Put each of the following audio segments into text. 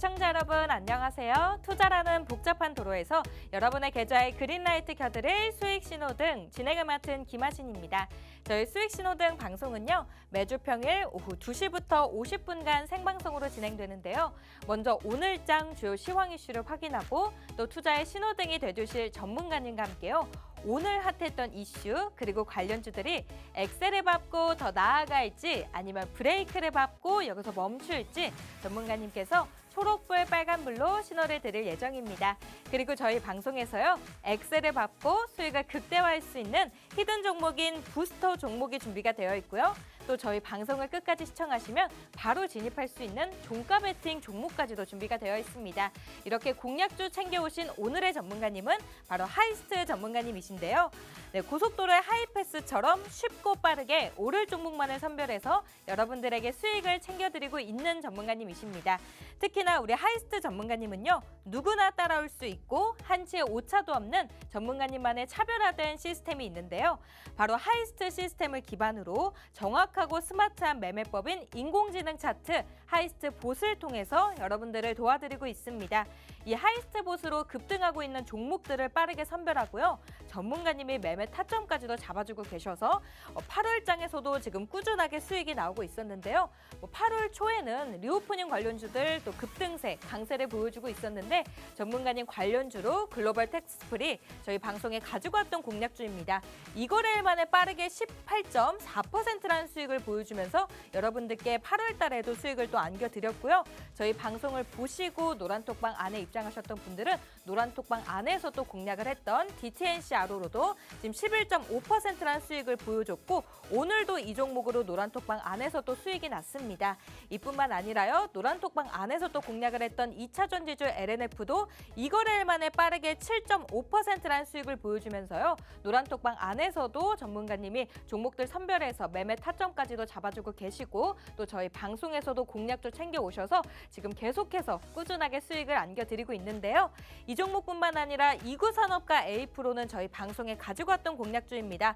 시청자 여러분 안녕하세요. 투자라는 복잡한 도로에서 여러분의 계좌에 그린라이트 켜드릴 수익신호등 진행을 맡은 김하진입니다. 저희 수익신호등 방송은요. 매주 평일 오후 2시부터 50분간 생방송으로 진행되는데요. 먼저 오늘장 주요 시황 이슈를 확인하고 또 투자의 신호등이 되주실 전문가님과 함께요. 오늘 핫했던 이슈 그리고 관련주들이 엑셀을 밟고 더 나아갈지 아니면 브레이크를 밟고 여기서 멈출지 전문가님께서 초록불 빨간불로 신호를 드릴 예정입니다. 그리고 저희 방송에서요. 엑셀을 밟고 수익을 극대화할 수 있는 히든 종목인 부스터 종목이 준비가 되어 있고요. 또 저희 방송을 끝까지 시청하시면 바로 진입할 수 있는 종가 베팅 종목까지도 준비가 되어 있습니다. 이렇게 공략주 챙겨오신 오늘의 전문가님은 바로 하이스트 전문가님이신데요. 네, 고속도로의 하이패스처럼 쉽고 빠르게 오를 종목만을 선별해서 여러분들에게 수익을 챙겨드리고 있는 전문가님이십니다. 특히나 우리 하이스트 전문가님은요. 누구나 따라올 수 있고 한치의 오차도 없는 전문가님만의 차별화된 시스템이 있는데요. 바로 하이스트 시스템을 기반으로 정확하고 스마트한 매매법인 인공지능 차트 하이스트 봇을 통해서 여러분들을 도와드리고 있습니다. 이 하이스트 봇으로 급등하고 있는 종목들을 빠르게 선별하고요. 전문가님이 매매 타점까지도 잡아주고 계셔서 8월장에서도 지금 꾸준하게 수익이 나오고 있었는데요. 8월 초에는 리오프닝 관련주들 또 급등세, 강세를 보여주고 있었는데 전문가님 관련주로 글로벌 텍스프리 저희 방송에 가지고 왔던 공략주입니다. 이거래일 만에 빠르게 18.4%라는 수익을 보여주면서 여러분들께 8월 달에도 수익을 또 안겨드렸고요. 저희 방송을 보시고 노란톡방 안에 입장하셨던 분들은 노란톡방 안에서 또 공략을 했던 DTNC 아로로도 지금 11.5%라는 수익을 보여줬고 오늘도 이 종목으로 노란톡방 안에서 또 수익이 났습니다. 이뿐만 아니라요. 노란톡방 안에서 또 공략을 했던 2차 전지주 LNF도 이거래일 만에 빠르게 7.5%라는 수익을 보여주면서요. 노란톡방 안에서도 전문가님이 종목들 선별해서 매매 타점까지도 잡아주고 계시고 또 저희 방송에서도 공략도 챙겨오셔서 지금 계속해서 꾸준하게 수익을 안겨드리고 있는데요. 이 종목뿐만 아니라 이구산업과 A프로는 저희 방송에 가지고 왔던 공략주입니다.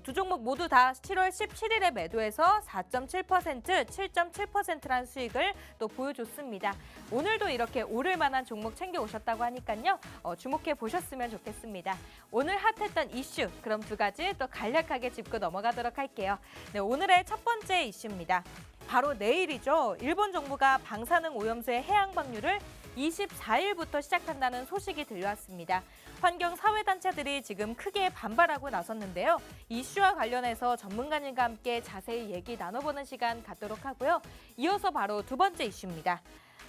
두 종목 모두 다 7월 17일에 매도해서 4.7%, 7.7%라는 수익을 또 보여줬습니다. 오늘도 이렇게 오를 만한 종목 챙겨오셨다고 하니까요. 주목해 보셨으면 좋겠습니다. 오늘 핫했던 이슈, 그럼 두 가지 또 간략하게 짚고 넘어가도록 할게요. 네, 오늘의 첫 번째 이슈입니다. 바로 내일이죠. 일본 정부가 방사능 오염수의 해양 방류를 24일부터 시작한다는 소식이 들려왔습니다. 환경 사회단체들이 지금 크게 반발하고 나섰는데요. 이슈와 관련해서 전문가님과 함께 자세히 얘기 나눠보는 시간 갖도록 하고요. 이어서 바로 두 번째 이슈입니다.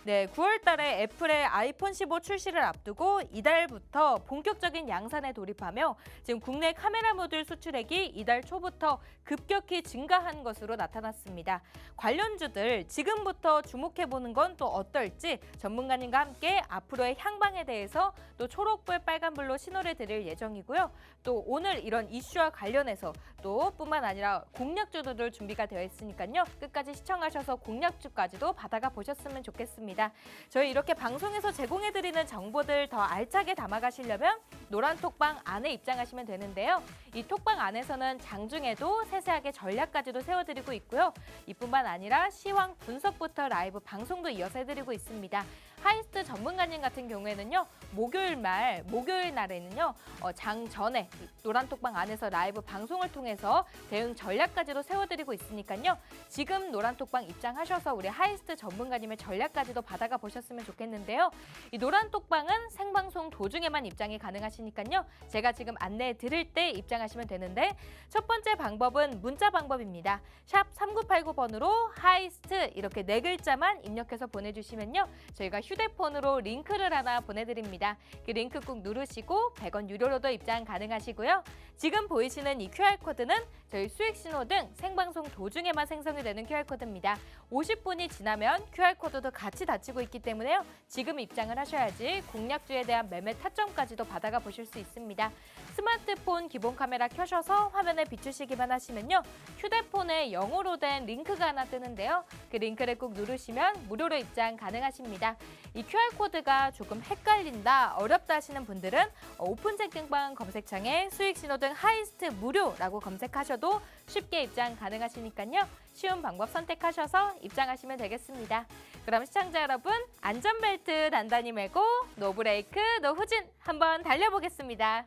네, 9월 달에 애플의 아이폰 15 출시를 앞두고 이달부터 본격적인 양산에 돌입하며 지금 국내 카메라 모듈 수출액이 이달 초부터 급격히 증가한 것으로 나타났습니다. 관련주들 지금부터 주목해보는 건 또 어떨지 전문가님과 함께 앞으로의 향방에 대해서 또 초록불 빨간불로 신호를 드릴 예정이고요. 또 오늘 이런 이슈와 관련해서 또 뿐만 아니라 공략주들 준비가 되어 있으니까요. 끝까지 시청하셔서 공략주까지도 받아가 보셨으면 좋겠습니다. 저희 이렇게 방송에서 제공해드리는 정보들 더 알차게 담아가시려면 노란톡방 안에 입장하시면 되는데요. 이 톡방 안에서는 장중에도 세세하게 전략까지도 세워드리고 있고요. 이뿐만 아니라 시황 분석부터 라이브 방송도 이어서 해드리고 있습니다. 하이스트 전문가님 같은 경우에는요. 목요일 날에는요. 장 전에 노란톡방 안에서 라이브 방송을 통해서 대응 전략까지도 세워드리고 있으니까요. 지금 노란톡방 입장하셔서 우리 하이스트 전문가님의 전략까지도 받아가 보셨으면 좋겠는데요. 이 노란톡방은 생방송 도중에만 입장이 가능하시니까요. 제가 지금 안내해 드릴 때 입장하시면 되는데 첫 번째 방법은 문자 방법입니다. 샵 3989번으로 하이스트 이렇게 네 글자만 입력해서 보내주시면요. 저희가 휴대폰으로 링크를 하나 보내드립니다. 그 링크 꾹 누르시고 100원 유료로도 입장 가능하시고요. 지금 보이시는 이 QR코드는 저희 수익신호등 생방송 도중에만 생성이 되는 QR코드입니다. 50분이 지나면 QR코드도 같이 닫히고 있기 때문에요. 지금 입장을 하셔야지 공략주에 대한 매매 타점까지도 받아가 보실 수 있습니다. 스마트폰 기본 카메라 켜셔서 화면에 비추시기만 하시면요. 휴대폰에 영어로 된 링크가 하나 뜨는데요. 그 링크를 꾹 누르시면 무료로 입장 가능하십니다. 이 QR코드가 조금 헷갈린다, 어렵다 하시는 분들은 오픈채팅방 검색창에 수익신호등 하이스트 무료라고 검색하셔도 쉽게 입장 가능하시니까요. 쉬운 방법 선택하셔서 입장하시면 되겠습니다. 그럼 시청자 여러분, 안전벨트 단단히 매고 노브레이크, 노후진 한번 달려보겠습니다.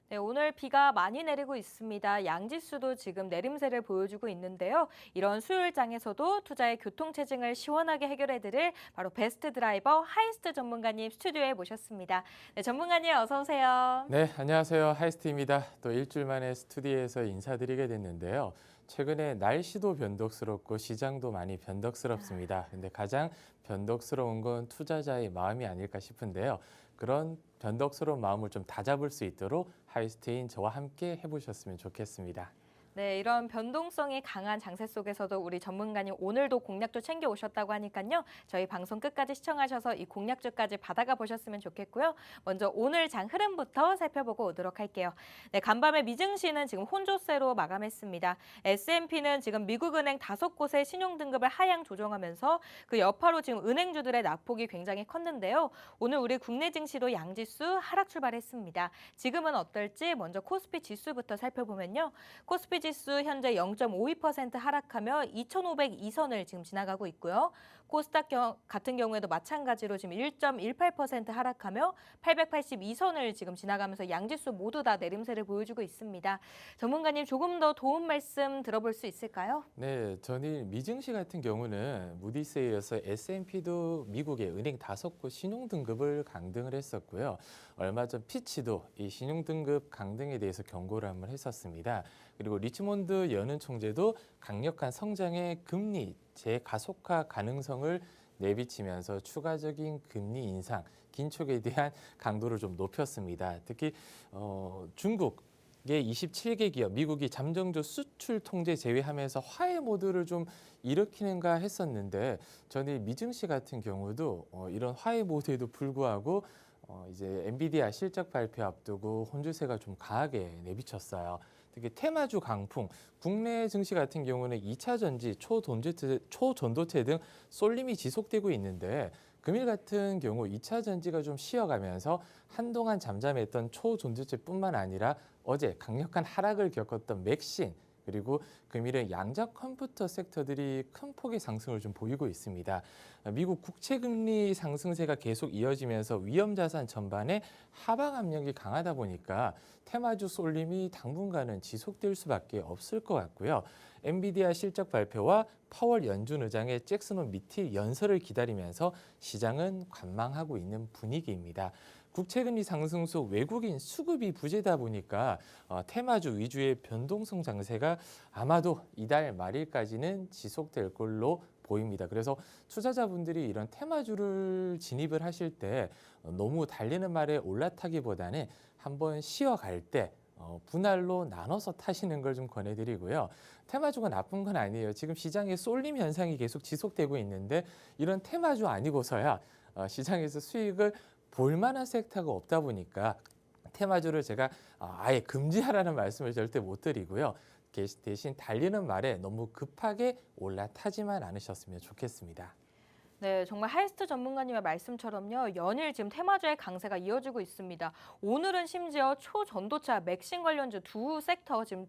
네, 오늘 비가 많이 내리고 있습니다. 양지수도 지금 내림세를 보여주고 있는데요. 이런 수요일장에서도 투자의 교통체증을 시원하게 해결해드릴 바로 베스트 드라이버 하이스트 전문가님 스튜디오에 모셨습니다. 네, 전문가님 어서 오세요. 네, 안녕하세요. 하이스트입니다. 또 일주일 만에 스튜디오에서 인사드리게 됐는데요. 최근에 날씨도 변덕스럽고 시장도 많이 변덕스럽습니다. 근데 가장 변덕스러운 건 투자자의 마음이 아닐까 싶은데요. 그런 변덕스러운 마음을 좀 다잡을 수 있도록 하이스트인 저와 함께 해보셨으면 좋겠습니다. 네, 이런 변동성이 강한 장세 속에서도 우리 전문가님 오늘도 공략주 챙겨 오셨다고 하니까요. 저희 방송 끝까지 시청하셔서 이 공략주까지 받아가 보셨으면 좋겠고요. 먼저 오늘 장 흐름부터 살펴보고 오도록 할게요. 네, 간밤에 미증시는 지금 혼조세로 마감했습니다. S&P는 지금 미국은행 5곳의 신용등급을 하향 조정하면서 그 여파로 지금 은행주들의 낙폭이 굉장히 컸는데요. 오늘 우리 국내 증시도 양지수 하락 출발했습니다. 지금은 어떨지 먼저 코스피 지수부터 살펴보면요. 코스피 지수 현재 0.52% 하락하며 2,502선을 지금 지나가고 있고요. 코스닥 같은 경우에도 마찬가지로 지금 1.18% 하락하며 882선을 지금 지나가면서 양지수 모두 다 내림세를 보여주고 있습니다. 전문가님 조금 더 도움 말씀 들어볼 수 있을까요? 네, 전일 미증시 같은 경우는 무디스에 이어서 S&P도 미국의 은행 5곳 신용등급을 강등을 했었고요. 얼마 전 피치도 이 신용등급 강등에 대해서 경고를 한번 했었습니다. 그리고 리치몬드 연은 총재도 강력한 성장의 금리 재가속화 가능성을 내비치면서 추가적인 금리 인상, 긴축에 대한 강도를 좀 높였습니다. 특히 중국의 27개 기업, 미국이 잠정적 수출 통제 제외하면서 화해 모드를 좀 일으키는가 했었는데 전일 미증시 같은 경우도 이런 화해 모드에도 불구하고 이제 엔비디아 실적 발표 앞두고 혼조세가 좀 강하게 내비쳤어요. 특히 테마주 강풍, 국내 증시 같은 경우는 2차 전지, 초전도체 등 쏠림이 지속되고 있는데 금일 같은 경우 2차 전지가 좀 쉬어가면서 한동안 잠잠했던 초전도체뿐만 아니라 어제 강력한 하락을 겪었던 맥신, 그리고 금일은 양자 컴퓨터 섹터들이 큰 폭의 상승을 좀 보이고 있습니다. 미국 국채금리 상승세가 계속 이어지면서 위험자산 전반에 하방 압력이 강하다 보니까 테마주 쏠림이 당분간은 지속될 수밖에 없을 것 같고요. 엔비디아 실적 발표와 파월 연준 의장의 잭슨 미틸 연설을 기다리면서 시장은 관망하고 있는 분위기입니다. 국채금리 상승 속 외국인 수급이 부재다 보니까 테마주 위주의 변동성 장세가 아마도 이달 말일까지는 지속될 걸로 보입니다. 그래서 투자자분들이 이런 테마주를 진입을 하실 때 너무 달리는 말에 올라타기보다는 한번 쉬어갈 때 분할로 나눠서 타시는 걸 좀 권해드리고요. 테마주가 나쁜 건 아니에요. 지금 시장에 쏠림 현상이 계속 지속되고 있는데 이런 테마주 아니고서야 시장에서 수익을 볼 만한 섹터가 없다 보니까 테마주를 제가 아예 금지하라는 말씀을 절대 못 드리고요. 대신 달리는 말에 너무 급하게 올라타지만 않으셨으면 좋겠습니다. 네, 정말 하이스트 전문가님의 말씀처럼요. 연일 지금 테마주의 강세가 이어지고 있습니다. 오늘은 심지어 초전도차, 맥신 관련주 두 섹터, 지금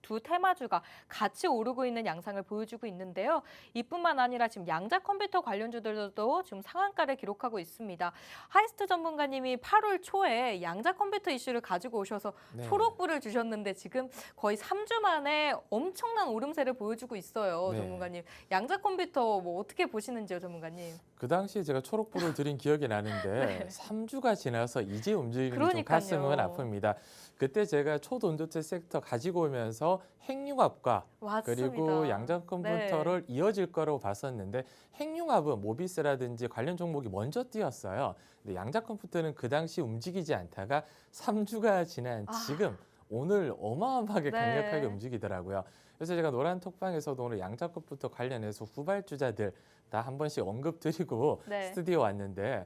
두 테마주가 같이 오르고 있는 양상을 보여주고 있는데요. 이뿐만 아니라 지금 양자 컴퓨터 관련주들도 지금 상한가를 기록하고 있습니다. 하이스트 전문가님이 8월 초에 양자 컴퓨터 이슈를 가지고 오셔서 네. 초록불을 주셨는데 지금 거의 3주 만에 엄청난 오름세를 보여주고 있어요, 네. 전문가님. 양자 컴퓨터 뭐 어떻게 보시는지요, 전문가님? 그 당시에 제가 초록불을 드린 기억이 나는데 네. 3주가 지나서 이제 움직이는 좀 그러니까요. 가슴은 아픕니다. 그때 제가 초돈도체 섹터 가지고 오면서 핵융합과 맞습니다. 그리고 양자 컴퓨터를 이어질 거라고 봤었는데 핵융합은 모비스라든지 관련 종목이 먼저 뛰었어요. 근데 양자 컴퓨터는 그 당시 움직이지 않다가 3주가 지난 지금 오늘 어마어마하게 네. 강력하게 움직이더라고요. 그래서 제가 노란 톡방에서도 오늘 양자 컴퓨터 관련해서 후발주자들 다 한 번씩 언급드리고 네. 스튜디오 왔는데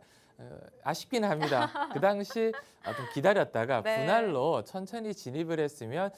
아쉽긴 합니다. 그 당시 좀 기다렸다가 네. 분할로 천천히 진입을 했으면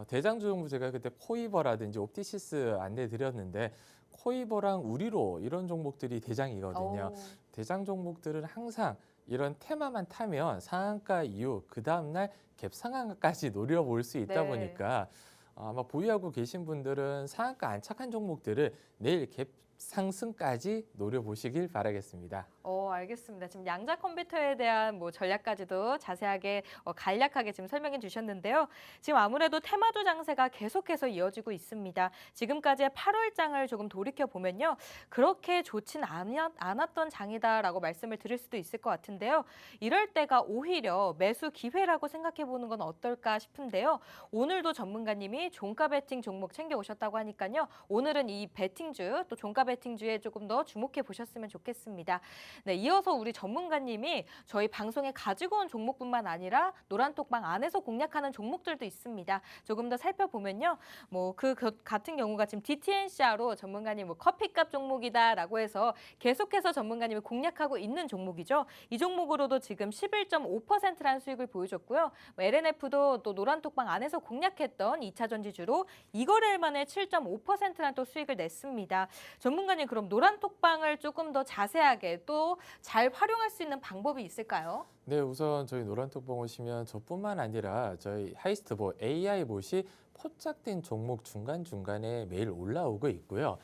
대장주 종목 제가 그때 코이버라든지 옵티시스 안내 드렸는데 코이버랑 우리로 이런 종목들이 대장이거든요. 오. 대장 종목들은 항상 이런 테마만 타면 상한가 이후 그 다음날 갭 상한가까지 노려볼 수 있다 네. 보니까 아마 보유하고 계신 분들은 상한가 안착한 종목들을 내일 갭 상승까지 노려보시길 바라겠습니다. 알겠습니다. 지금 양자 컴퓨터에 대한 뭐 전략까지도 자세하게 간략하게 지금 설명해 주셨는데요. 지금 아무래도 테마주 장세가 계속해서 이어지고 있습니다. 지금까지의 8월장을 조금 돌이켜 보면요. 그렇게 좋진 않았던 장이다라고 말씀을 드릴 수도 있을 것 같은데요. 이럴 때가 오히려 매수 기회라고 생각해 보는 건 어떨까 싶은데요. 오늘도 전문가님이 종가 베팅 종목 챙겨 오셨다고 하니까요. 오늘은 이 베팅주 또 종가 베팅주에 조금 더 주목해 보셨으면 좋겠습니다. 네, 이어서 우리 전문가님이 저희 방송에 가지고 온 종목뿐만 아니라 노란톡방 안에서 공략하는 종목들도 있습니다. 조금 더 살펴보면요. 뭐 그 같은 경우가 지금 DTNCR로 전문가님 뭐 커피값 종목이다라고 해서 계속해서 전문가님이 공략하고 있는 종목이죠. 이 종목으로도 지금 11.5%라는 수익을 보여줬고요. 뭐 LNF도 또 노란톡방 안에서 공략했던 2차 전지주로 이거래일 만에 7.5%라는 또 수익을 냈습니다. 전문가님 그럼 노란톡방을 조금 더 자세하게 또 잘 활용할 수 있는 방법이 있을까요? 네, 우선 저희 노란톡방 오시면 저뿐만 아니라 저희 하이스트보 AI 봇이 포착된 종목 중간중간에 매일 올라오고 있고요.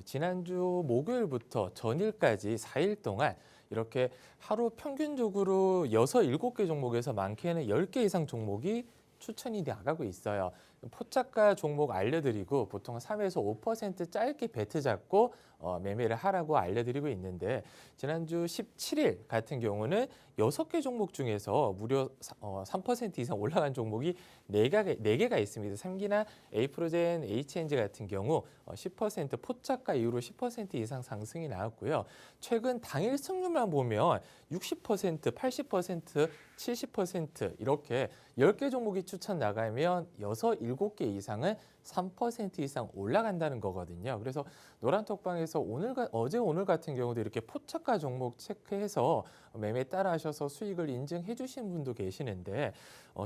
지난주 목요일부터 전일까지 4일 동안 이렇게 하루 평균적으로 6, 7개 종목에서 많게는 10개 이상 종목이 추천이 나가고 있어요. 포착가 종목 알려드리고 보통 3에서 5% 짧게 배트 잡고 매매를 하라고 알려드리고 있는데 지난주 17일 같은 경우는 6개 종목 중에서 무려 3% 이상 올라간 종목이 4개가 있습니다. 3기나 에이프로젠, HNG 같은 경우 10% 포착가 이후로 10% 이상 상승이 나왔고요. 최근 당일 승률만 보면 60%, 80%, 70% 이렇게 10개 종목이 추천 나가면 6, 7개 이상은 3% 이상 올라간다는 거거든요. 그래서 노란톡방에서 어제 오늘 같은 경우도 이렇게 포착가 종목 체크해서 매매 따라 하셔서 수익을 인증해 주신 분도 계시는데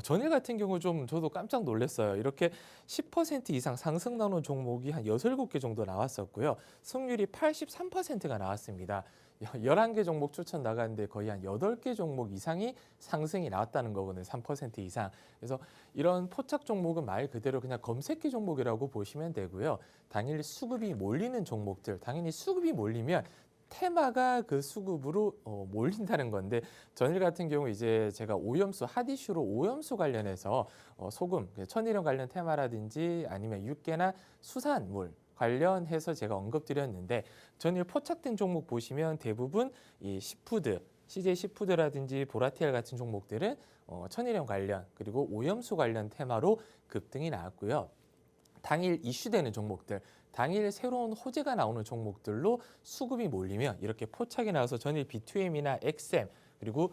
전일 같은 경우 좀 저도 깜짝 놀랐어요. 이렇게 10% 이상 상승 나오는 종목이 한 6, 7개 정도 나왔었고요. 승률이 83%가 나왔습니다. 11개 종목 추천 나갔는데 거의 한 8개 종목 이상이 상승이 나왔다는 거거든요. 3% 이상. 그래서 이런 포착 종목은 말 그대로 그냥 검색기 종목이라고 보시면 되고요. 당일 수급이 몰리는 종목들, 당연히 수급이 몰리면 테마가 그 수급으로 몰린다는 건데 전일 같은 경우 이제 제가 오염수 핫이슈로 오염수 관련해서 소금, 천일염 관련 테마라든지 아니면 육개나 수산물 관련해서 제가 언급드렸는데 전일 포착된 종목 보시면 대부분 이 시푸드, CJ 시푸드라든지 보라티알 같은 종목들은 천일염 관련 그리고 오염수 관련 테마로 급등이 나왔고요. 당일 이슈되는 종목들, 당일 새로운 호재가 나오는 종목들로 수급이 몰리면 이렇게 포착이 나와서 전일 B2M이나 XM 그리고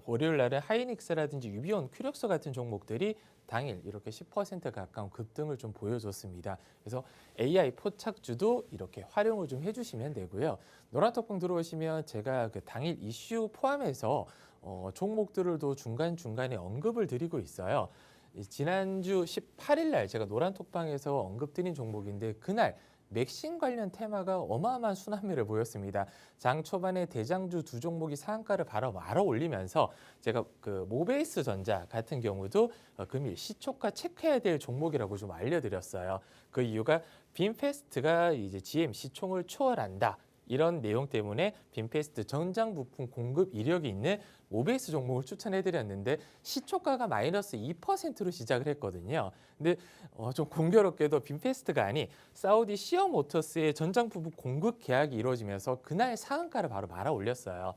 월요일 날은 하이닉스라든지 유비온, 큐력서 같은 종목들이 당일 이렇게 10% 가까운 급등을 좀 보여줬습니다. 그래서 AI 포착주도 이렇게 활용을 좀 해주시면 되고요. 노란톡방 들어오시면 제가 그 당일 이슈 포함해서 종목들을 또 중간중간에 언급을 드리고 있어요. 지난주 18일 날 제가 노란톡방에서 언급드린 종목인데 그날 맥신 관련 테마가 어마어마한 순환매를 보였습니다. 장 초반에 대장주 두 종목이 상한가를 바로 말아 올리면서 제가 그 모베이스 전자 같은 경우도 금일 시초가 체크해야 될 종목이라고 좀 알려드렸어요. 그 이유가 빈페스트가 이제 GM 시총을 초월한다. 이런 내용 때문에 빈페스트 전장 부품 공급 이력이 있는 모베이스 종목을 추천해드렸는데 시초가가 마이너스 2%로 시작을 했거든요. 근데 좀 공교롭게도 빈페스트가 아닌 사우디 시어 모터스의 전장 부품 공급 계약이 이루어지면서 그날 상한가를 바로 말아 올렸어요.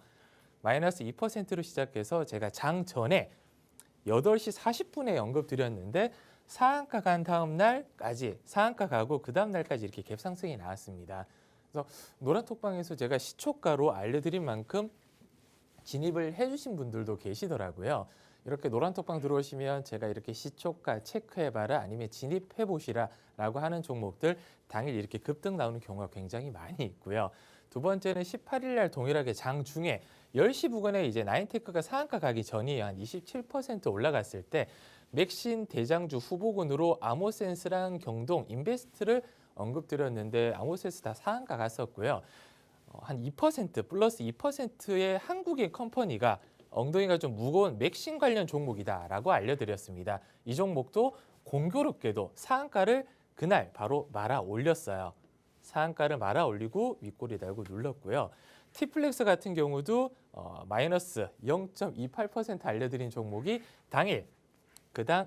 마이너스 2%로 시작해서 제가 장 전에 8시 40분에 언급드렸는데 상한가 간 다음 날까지 상한가 가고 그 다음 날까지 이렇게 갭상승이 나왔습니다. 그래서 노란톡방에서 제가 시초가로 알려드린 만큼 진입을 해주신 분들도 계시더라고요. 이렇게 노란톡방 들어오시면 제가 이렇게 시초가 체크해봐라 아니면 진입해보시라 라고 하는 종목들 당일 이렇게 급등 나오는 경우가 굉장히 많이 있고요. 두 번째는 18일 날 동일하게 장 중에 10시 부근에 이제 나인테크가 상한가 가기 전이 한 27% 올라갔을 때 맥신 대장주 후보군으로 아모센스랑 경동, 인베스트를 언급드렸는데 아모센스 다 상한가 갔었고요. 한 2% 플러스 2%의 한국인 컴퍼니가 엉덩이가 좀 무거운 맥신 관련 종목이다라고 알려드렸습니다. 이 종목도 공교롭게도 상한가를 그날 바로 말아 올렸어요. 상한가를 말아 올리고 윗꼬리 달고 눌렀고요. 티플렉스 같은 경우도 마이너스 0.28% 알려드린 종목이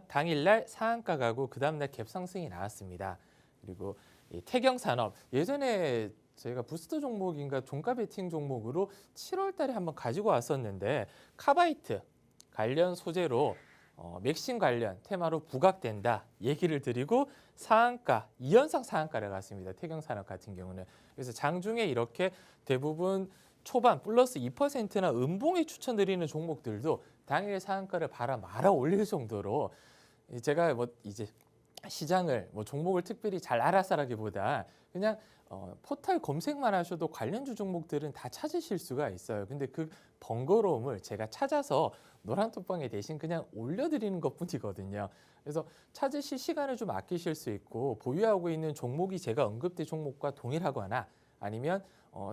당일날 상한가 가고 그 다음날 갭상승이 나왔습니다. 그리고 이 태경산업 예전에 저희가 부스터 종목인가 종가 베팅 종목으로 7월 달에 한번 가지고 왔었는데 카바이트 관련 소재로 맥신 관련 테마로 부각된다 얘기를 드리고 상한가 2연상 상한가를 갔습니다. 태경산업 같은 경우는. 그래서 장중에 이렇게 대부분 초반 플러스 2%나 음봉에 추천드리는 종목들도 당일 상한가를 말아 올릴 정도로 제가 뭐 이제 시장을 뭐 종목을 특별히 잘 알아서라기보다 그냥 포털 검색만 하셔도 관련주 종목들은 다 찾으실 수가 있어요. 근데 그 번거로움을 제가 찾아서 노란톡방에 대신 그냥 올려드리는 것뿐이거든요. 그래서 찾으실 시간을 좀 아끼실 수 있고 보유하고 있는 종목이 제가 언급된 종목과 동일하거나 아니면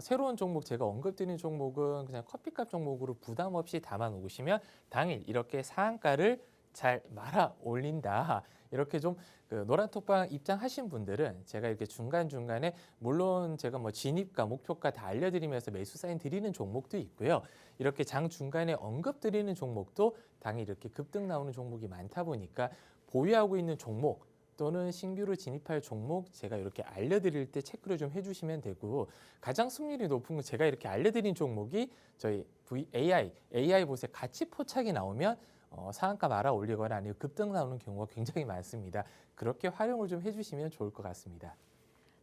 새로운 종목 제가 언급드린 종목은 그냥 커피값 종목으로 부담 없이 담아 놓으시면 당일 이렇게 상한가를 잘 말아 올린다. 이렇게 좀 그 노란톡방 입장하신 분들은 제가 이렇게 중간중간에 물론 제가 뭐 진입가, 목표가 다 알려드리면서 매수 사인 드리는 종목도 있고요. 이렇게 장 중간에 언급드리는 종목도 당일 이렇게 급등 나오는 종목이 많다 보니까 보유하고 있는 종목 또는 신규로 진입할 종목 제가 이렇게 알려드릴 때 체크를 좀 해주시면 되고 가장 승률이 높은 건 제가 이렇게 알려드린 종목이 저희 AI 봇에 같이 포착이 나오면 상한가 말아 올리거나 아니면 급등 나오는 경우가 굉장히 많습니다. 그렇게 활용을 좀 해주시면 좋을 것 같습니다.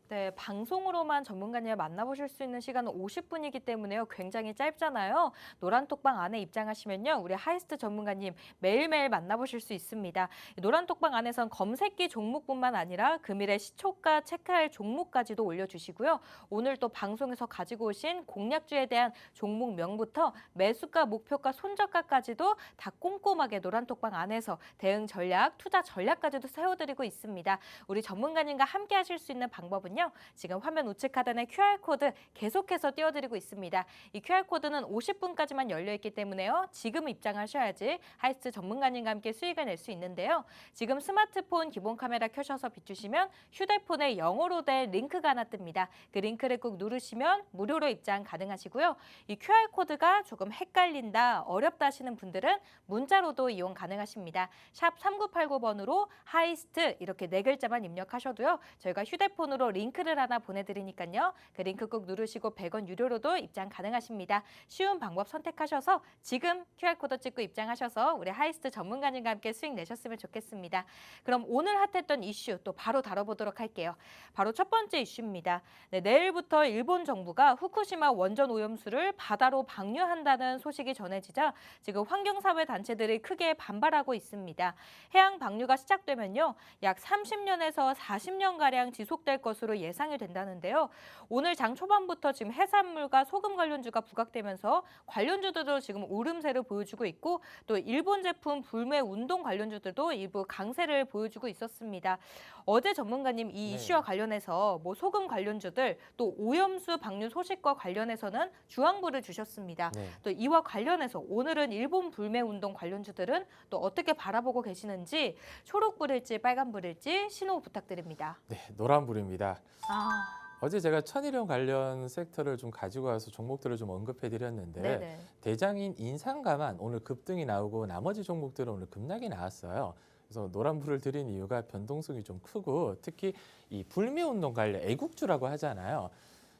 네, 방송으로만 전문가님을 만나보실 수 있는 시간은 50분이기 때문에요. 굉장히 짧잖아요. 노란톡방 안에 입장하시면요. 우리 하이스트 전문가님 매일매일 만나보실 수 있습니다. 노란톡방 안에선 검색기 종목뿐만 아니라 금일의 시초가 체크할 종목까지도 올려주시고요. 오늘 또 방송에서 가지고 오신 공략주에 대한 종목명부터 매수가, 목표가, 손절가까지도 다 꼼꼼하게 노란톡방 안에서 대응 전략, 투자 전략까지도 세워드리고 있습니다. 우리 전문가님과 함께 하실 수 있는 방법은요. 지금 화면 우측 하단에 QR코드 계속해서 띄워드리고 있습니다. 이 QR코드는 50분까지만 열려있기 때문에요. 지금 입장하셔야지 하이스트 전문가님과 함께 수익을 낼 수 있는데요. 지금 스마트폰 기본 카메라 켜셔서 비추시면 휴대폰에 영어로 된 링크가 하나 뜹니다. 그 링크를 꾹 누르시면 무료로 입장 가능하시고요. 이 QR코드가 조금 헷갈린다, 어렵다 하시는 분들은 문자로도 이용 가능하십니다. 샵 3989번으로 하이스트 이렇게 4글자만 입력하셔도요. 저희가 휴대폰으로 링크를 하나 보내드리니까요. 그 링크 꼭 누르시고 100원 유료로도 입장 가능하십니다. 쉬운 방법 선택하셔서 지금 QR코드 찍고 입장하셔서 우리 하이스트 전문가님과 함께 수익 내셨으면 좋겠습니다. 그럼 오늘 핫했던 이슈 또 바로 다뤄보도록 할게요. 바로 첫 번째 이슈입니다. 네, 내일부터 일본 정부가 후쿠시마 원전 오염수를 바다로 방류한다는 소식이 전해지자 지금 환경사회 단체들이 크게 반발하고 있습니다. 해양 방류가 시작되면요. 약 30년에서 40년가량 지속될 것으로 예상이 된다는데요. 오늘 장 초반부터 지금 해산물과 소금 관련주가 부각되면서 관련주들도 지금 오름세를 보여주고 있고 또 일본 제품 불매 운동 관련주들도 일부 강세를 보여주고 있었습니다. 어제 전문가님 이 네. 이슈와 관련해서 뭐 소금 관련주들 또 오염수 방류 소식과 관련해서는 주황불을 주셨습니다. 네. 또 이와 관련해서 오늘은 일본 불매 운동 관련주들은 또 어떻게 바라보고 계시는지 초록불일지 빨간불일지 신호 부탁드립니다. 네, 노란불입니다. 아, 어제 제가 천일염 관련 섹터를 좀 가지고 와서 종목들을 좀 언급해 드렸는데 네네. 대장인 인상가만 오늘 급등이 나오고 나머지 종목들은 오늘 급락이 나왔어요. 그래서 노란불을 드린 이유가 변동성이 좀 크고 특히 이 불매운동 관련 애국주라고 하잖아요.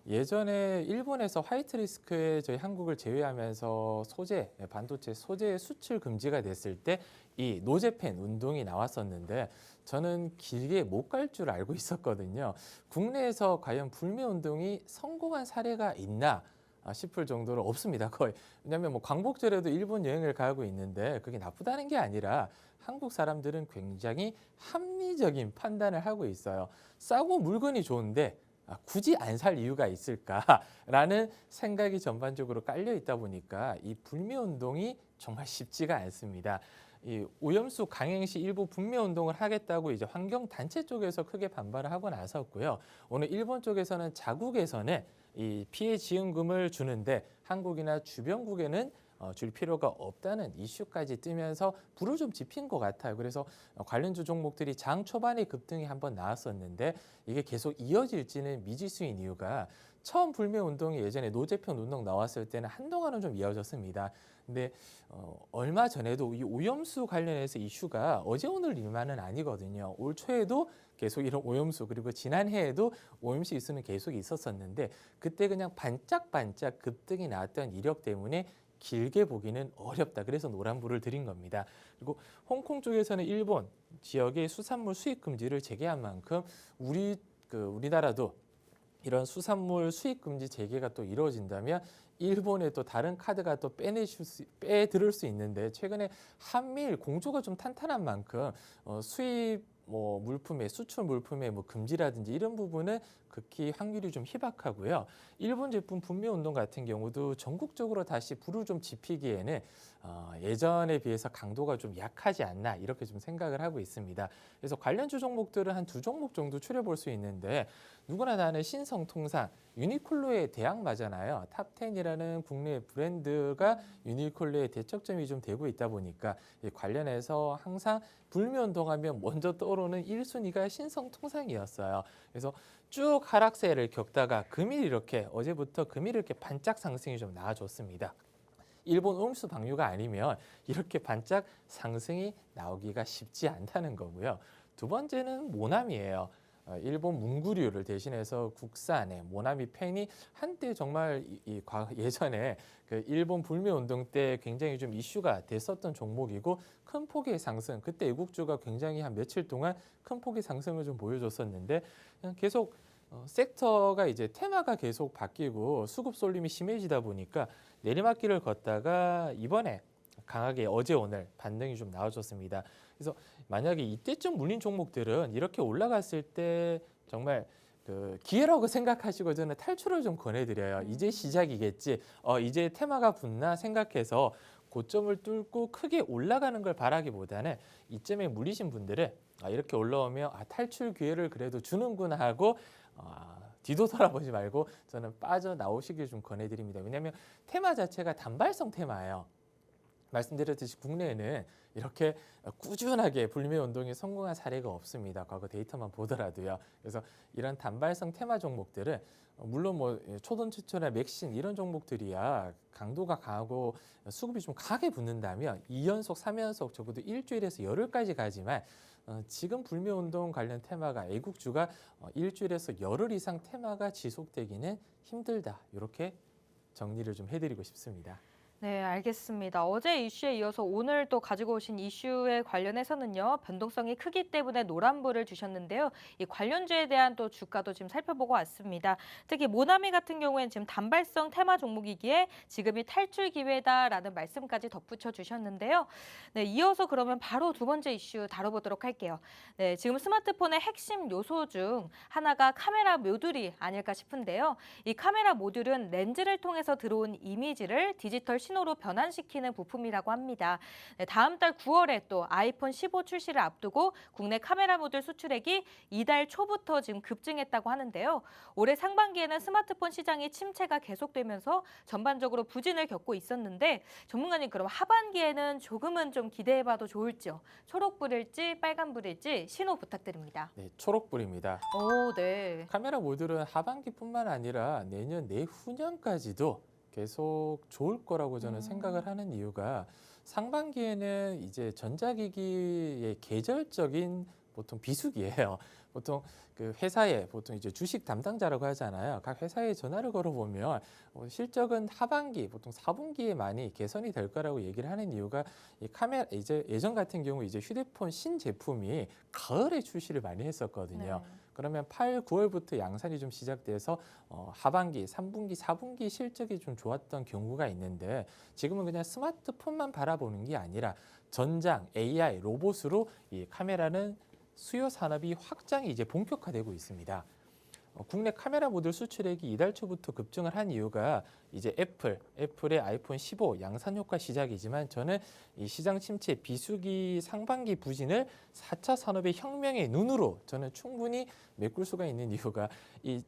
예전에 일본에서 화이트리스크에 저희 한국을 제외하면서 소재, 반도체 소재 수출 금지가 됐을 때 이 노재팬 운동이 나왔었는데 저는 길게 못 갈 줄 알고 있었거든요. 국내에서 과연 불매 운동이 성공한 사례가 있나 싶을 정도로 없습니다. 거의. 왜냐하면 뭐 광복절에도 일본 여행을 가고 있는데 그게 나쁘다는 게 아니라 한국 사람들은 굉장히 합리적인 판단을 하고 있어요. 싸고 물건이 좋은데 굳이 안 살 이유가 있을까라는 생각이 전반적으로 깔려 있다 보니까 이 불매 운동이 정말 쉽지가 않습니다. 이 오염수 강행시 일부 불매 운동을 하겠다고 이제 환경 단체 쪽에서 크게 반발을 하고 나섰고요. 오늘 일본 쪽에서는 자국에서는 이 피해 지원금을 주는데 한국이나 주변국에는 줄 필요가 없다는 이슈까지 뜨면서 불을 좀 지핀 것 같아요. 그래서 관련주 종목들이 장 초반에 급등이 한번 나왔었는데 이게 계속 이어질지는 미지수인 이유가 처음 불매 운동이 예전에 노재편 운동 나왔을 때는 한동안은 좀 이어졌습니다. 근데 얼마 전에도 이 오염수 관련해서 이슈가 어제 오늘 일만은 아니거든요. 올 초에도 계속 이런 오염수 그리고 지난해에도 오염수 이슈는 계속 있었었는데 그때 그냥 반짝반짝 급등이 나왔던 이력 때문에 길게 보기는 어렵다. 그래서 노란불을 드린 겁니다. 그리고 홍콩 쪽에서는 일본 지역의 수산물 수입 금지를 재개한 만큼 우리나라도 이런 수산물 수입 금지 재개가 또 이루어진다면 일본의 또 다른 카드가 또 빼들을 수 있는데 최근에 한미일 공조가 좀 탄탄한 만큼 수입 물품의 수출 물품의 금지라든지 이런 부분은 극히 확률이 좀 희박하고요. 일본 제품 불매 운동 같은 경우도 전국적으로 다시 불을 좀 지피기에는 예전에 비해서 강도가 좀 약하지 않나 이렇게 좀 생각을 하고 있습니다. 그래서 관련주 종목들은 한 두 종목 정도 추려볼 수 있는데 누구나 다 아는 신성통상, 유니클로의 대항마잖아요. 탑10이라는 국내 브랜드가 유니클로의 대척점이 좀 되고 있다 보니까 관련해서 항상 불매 운동하면 먼저 떠오르는 1순위가 신성통상이었어요. 그래서 쭉 하락세를 겪다가 어제부터 금일 이렇게 반짝 상승이 좀 나와줬습니다. 일본 오염수 방류가 아니면 이렇게 반짝 상승이 나오기가 쉽지 않다는 거고요. 두 번째는 모나미예요. 일본 문구류를 대신해서 국산의 모나미 펜이 한때 정말 예전에 그 일본 불매 운동 때 굉장히 좀 이슈가 됐었던 종목이고 큰 폭의 상승, 그때 애국주가 굉장히 한 며칠 동안 큰 폭의 상승을 좀 보여줬었는데 그냥 계속 섹터가 이제 테마가 계속 바뀌고 수급 쏠림이 심해지다 보니까 내리막길을 걷다가 이번에 강하게 어제 오늘 반등이 좀 나와줬습니다. 그래서 만약에 이때쯤 물린 종목들은 이렇게 올라갔을 때 정말 기회라고 생각하시고 저는 탈출을 좀 권해드려요. 이제 시작이겠지. 이제 테마가 붙나 생각해서 고점을 뚫고 크게 올라가는 걸 바라기보다는 이쯤에 물리신 분들은 이렇게 올라오면 탈출 기회를 그래도 주는구나 하고 뒤도 돌아보지 말고 저는 빠져나오시길 좀 권해드립니다. 왜냐하면 테마 자체가 단발성 테마예요. 말씀드렸듯이 국내에는 이렇게 꾸준하게 불매 운동이 성공한 사례가 없습니다. 과거 데이터만 보더라도요. 그래서 이런 단발성 테마 종목들은 물론 초돈치초나 맥신 이런 종목들이야 강도가 강하고 수급이 좀 강하게 붙는다면 2연속, 3연속 적어도 일주일에서 열흘까지 가지만 지금 불매 운동 관련 테마가 애국주가 일주일에서 열흘 이상 테마가 지속되기는 힘들다. 이렇게 정리를 좀 해드리고 싶습니다. 네, 알겠습니다. 어제 이슈에 이어서 오늘 또 가지고 오신 이슈에 관련해서는요, 변동성이 크기 때문에 노란불을 주셨는데요. 이 관련주에 대한 또 주가도 지금 살펴보고 왔습니다. 특히 모나미 같은 경우에는 지금 단발성 테마 종목이기에 지금이 탈출 기회다라는 말씀까지 덧붙여 주셨는데요. 네, 이어서 그러면 바로 두 번째 이슈 다뤄보도록 할게요. 네, 지금 스마트폰의 핵심 요소 중 하나가 카메라 모듈이 아닐까 싶은데요. 이 카메라 모듈은 렌즈를 통해서 들어온 이미지를 디지털 신호로 변환시키는 부품이라고 합니다. 네, 다음 달 9월에 또 아이폰 15 출시를 앞두고 국내 카메라 모듈 수출액이 이달 초부터 지금 급증했다고 하는데요. 올해 상반기에는 스마트폰 시장의 침체가 계속되면서 전반적으로 부진을 겪고 있었는데 전문가님 그럼 하반기에는 조금은 좀 기대해봐도 좋을지요? 초록불일지 빨간불일지 신호 부탁드립니다. 네, 초록불입니다. 오, 네. 카메라 모듈은 하반기뿐만 아니라 내년 내후년까지도 계속 좋을 거라고 저는 생각을 하는 이유가 상반기에는 이제 전자기기의 계절적인 보통 비수기예요. 보통 그 회사에 보통 이제 주식 담당자라고 하잖아요. 각 회사에 전화를 걸어보면 실적은 하반기 보통 4분기에 많이 개선이 될 거라고 얘기를 하는 이유가 이 카메라 이제 예전 같은 경우 이제 휴대폰 신제품이 가을에 출시를 많이 했었거든요. 네. 그러면 8, 9월부터 양산이 좀 시작돼서 하반기, 3분기, 4분기 실적이 좀 좋았던 경우가 있는데 지금은 그냥 스마트폰만 바라보는 게 아니라 전장, AI, 로봇으로 이 카메라는 수요 산업이 확장이 이제 본격화되고 있습니다. 국내 카메라 모듈 수출액이 이달 초부터 급증을 한 이유가 이제 애플의 아이폰 15 양산 효과 시작이지만 저는 이 시장 침체 비수기 상반기 부진을 4차 산업의 혁명의 눈으로 저는 충분히 메꿀 수가 있는 이유가 이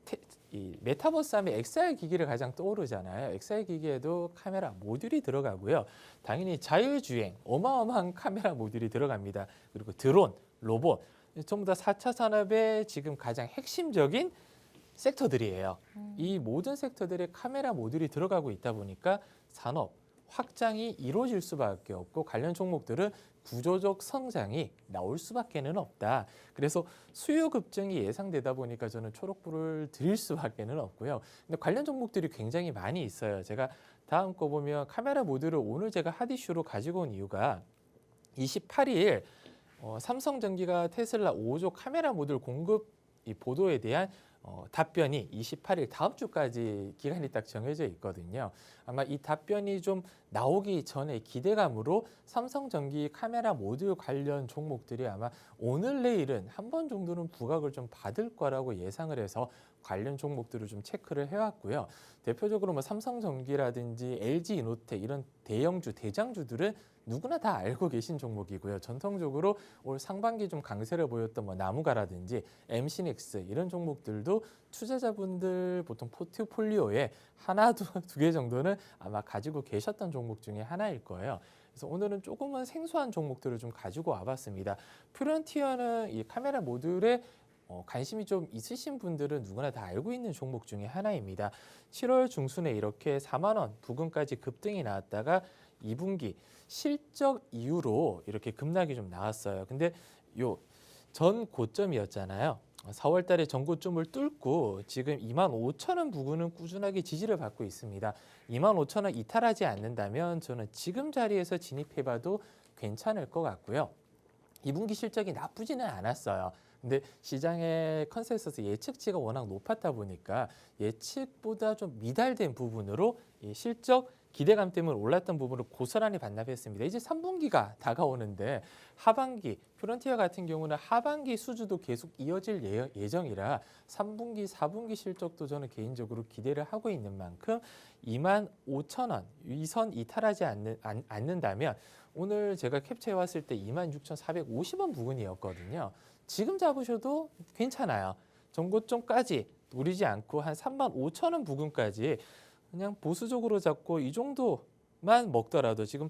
메타버스 하면 XR 기기를 가장 떠오르잖아요. XR 기기에도 카메라 모듈이 들어가고요. 당연히 자율주행 어마어마한 카메라 모듈이 들어갑니다. 그리고 드론, 로봇 전부 다 4차 산업의 지금 가장 핵심적인 섹터들이에요. 이 모든 섹터들의 카메라 모듈이 들어가고 있다 보니까 산업 확장이 이루어질 수밖에 없고 관련 종목들은 구조적 성장이 나올 수밖에는 없다. 그래서 수요 급증이 예상되다 보니까 저는 초록불을 드릴 수밖에는 없고요. 근데 관련 종목들이 굉장히 많이 있어요. 제가 다음 거 보면 카메라 모듈을 오늘 제가 핫 이슈로 가지고 온 이유가 28일 삼성전기가 테슬라 5조 카메라 모듈 공급 이 보도에 대한 답변이 28일 다음 주까지 기간이 딱 정해져 있거든요. 아마 이 답변이 좀 나오기 전에 기대감으로 삼성전기 카메라 모듈 관련 종목들이 아마 오늘 내일은 한 번 정도는 부각을 좀 받을 거라고 예상을 해서 관련 종목들을 좀 체크를 해왔고요. 대표적으로 뭐 삼성전기라든지 LG이노텍 이런 대형주, 대장주들은 누구나 다 알고 계신 종목이고요. 전통적으로 올 상반기 좀 강세를 보였던 뭐 나무가라든지 MC넥스 이런 종목들도 투자자분들 보통 포트폴리오에 하나, 두 개 정도는 아마 가지고 계셨던 종목 중에 하나일 거예요. 그래서 오늘은 조금은 생소한 종목들을 좀 가지고 와봤습니다. 프론티어는 이 카메라 모듈에 관심이 좀 있으신 분들은 누구나 다 알고 있는 종목 중에 하나입니다. 7월 중순에 이렇게 4만 원 부근까지 급등이 나왔다가 2분기 실적 이후로 이렇게 급락이 좀 나왔어요. 근데 요 전 고점이었잖아요. 4월 달에 전 고점을 뚫고 지금 25,000원 부근은 꾸준하게 지지를 받고 있습니다. 25,000원 이탈하지 않는다면 저는 지금 자리에서 진입해봐도 괜찮을 것 같고요. 2분기 실적이 나쁘지는 않았어요. 근데 시장의 컨센서스 예측치가 워낙 높았다 보니까 예측보다 좀 미달된 부분으로 이 실적 기대감 때문에 올랐던 부분을 고스란히 반납했습니다. 이제 3분기가 다가오는데 하반기 프론티어 같은 경우는 하반기 수주도 계속 이어질 예정이라 3분기, 4분기 실적도 저는 개인적으로 기대를 하고 있는 만큼 25,000원 이 선 이탈하지 않는다면 오늘 제가 캡처해 왔을 때 26,450원 부근이었거든요. 지금 잡으셔도 괜찮아요. 전고점까지 노리지 않고 한 35,000원 부근까지 그냥 보수적으로 잡고 이 정도만 먹더라도 지금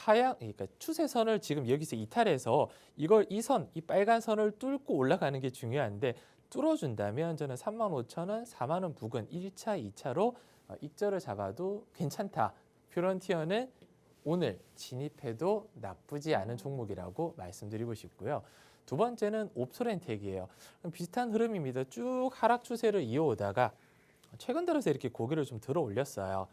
그러니까 추세선을 지금 여기서 이탈해서 이 선, 이 빨간 선을 뚫고 올라가는 게 중요한데 뚫어준다면 저는 35,000원, 4만 원 부근 1차, 2차로 익절을 잡아도 괜찮다. 퓨런티어는 오늘 진입해도 나쁘지 않은 종목이라고 말씀드리고 싶고요. 두 번째는 옵소렌텍이에요. 비슷한 흐름입니다. 쭉 하락 추세를 이어오다가 최근 들어서 이렇게 고개를 좀 들어 올렸어요.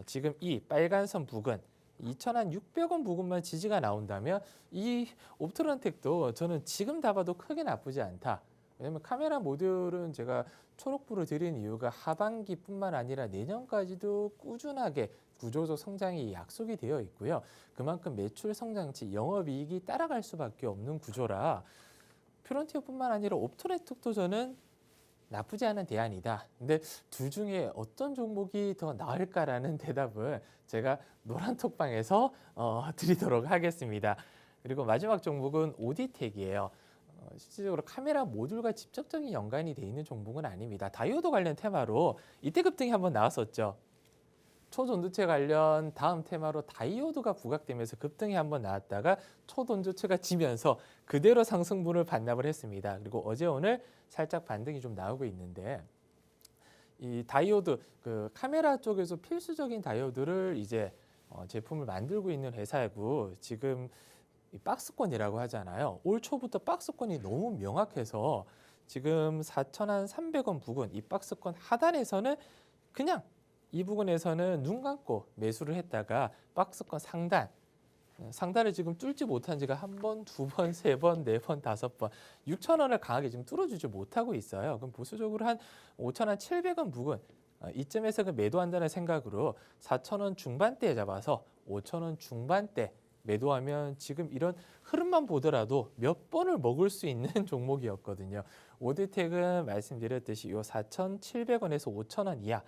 지금 이 빨간 선 부근 2,600원 부근만 지지가 나온다면 이 옵트론텍도 저는 지금 다 봐도 크게 나쁘지 않다. 왜냐면 카메라 모듈은 제가 초록불을 드린 이유가 하반기뿐만 아니라 내년까지도 꾸준하게 구조적 성장이 약속이 되어 있고요. 그만큼 매출 성장치, 영업이익이 따라갈 수밖에 없는 구조라 프론티어뿐만 아니라 옵트론텍도 저는 나쁘지 않은 대안이다. 근데 둘 중에 어떤 종목이 더 나을까라는 대답을 제가 노란톡방에서 드리도록 하겠습니다. 그리고 마지막 종목은 오디텍이에요. 실질적으로 카메라 모듈과 직접적인 연관이 돼 있는 종목은 아닙니다. 다이오드 관련 테마로 이때 급등이 한번 나왔었죠. 초전도체 관련 다음 테마로 다이오드가 부각되면서 급등이 한번 나왔다가 초전도체가 지면서 그대로 상승분을 반납을 했습니다. 그리고 어제 오늘 살짝 반등이 좀 나오고 있는데 이 다이오드 그 카메라 쪽에서 필수적인 다이오드를 이제 제품을 만들고 있는 회사이고 지금 이 박스권이라고 하잖아요. 올 초부터 박스권이 너무 명확해서 지금 4,300원 부근 이 박스권 하단에서는 그냥 이 부분에서는 눈 감고 매수를 했다가 박스권 상단을 지금 뚫지 못한 지가 한 번, 두 번, 세 번, 네 번, 다섯 번 6,000원을 강하게 지금 뚫어주지 못하고 있어요. 그럼 보수적으로 한 5,700원 부근 이쯤에서 그 매도한다는 생각으로 4,000원 중반대에 잡아서 5,000원 중반대 매도하면 지금 이런 흐름만 보더라도 몇 번을 먹을 수 있는 종목이었거든요. 오디텍은 말씀드렸듯이 이 4,700원에서 5,000원 이하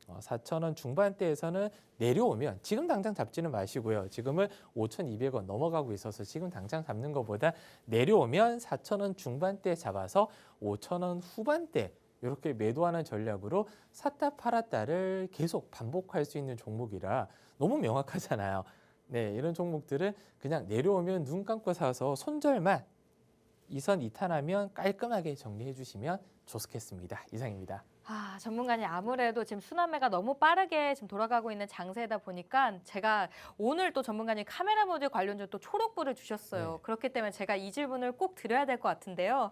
4,000원 중반대에서는 내려오면 지금 당장 잡지는 마시고요. 지금은 5,200원 넘어가고 있어서 지금 당장 잡는 것보다 내려오면 4,000원 중반대 잡아서 5,000원 후반대 이렇게 매도하는 전략으로 샀다 팔았다를 계속 반복할 수 있는 종목이라 너무 명확하잖아요. 네, 이런 종목들은 그냥 내려오면 눈 감고 사서 손절만 이선 이탈하면 깔끔하게 정리해 주시면 좋겠습니다. 이상입니다. 전문가님 아무래도 지금 순환매가 너무 빠르게 지금 돌아가고 있는 장세다 보니까 제가 오늘 또 전문가님 카메라 모듈 관련주 또 초록불을 주셨어요. 네. 그렇기 때문에 제가 이 질문을 꼭 드려야 될 것 같은데요.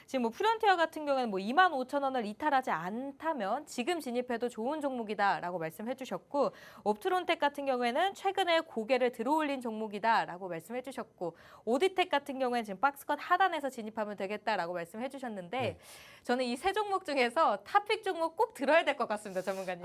지금 뭐 프론티어 같은 경우에는 뭐 25,000원을 이탈하지 않다면 지금 진입해도 좋은 종목이다라고 말씀해 주셨고 옵트론텍 같은 경우에는 최근에 고개를 들어올린 종목이다라고 말씀해 주셨고 오디텍 같은 경우에는 지금 박스권 하단에서 진입하면 되겠다라고 말씀해 주셨는데 네. 저는 이 세 종목 중에서 탑픽 종목 꼭 들어야 될 것 같습니다, 전문가님.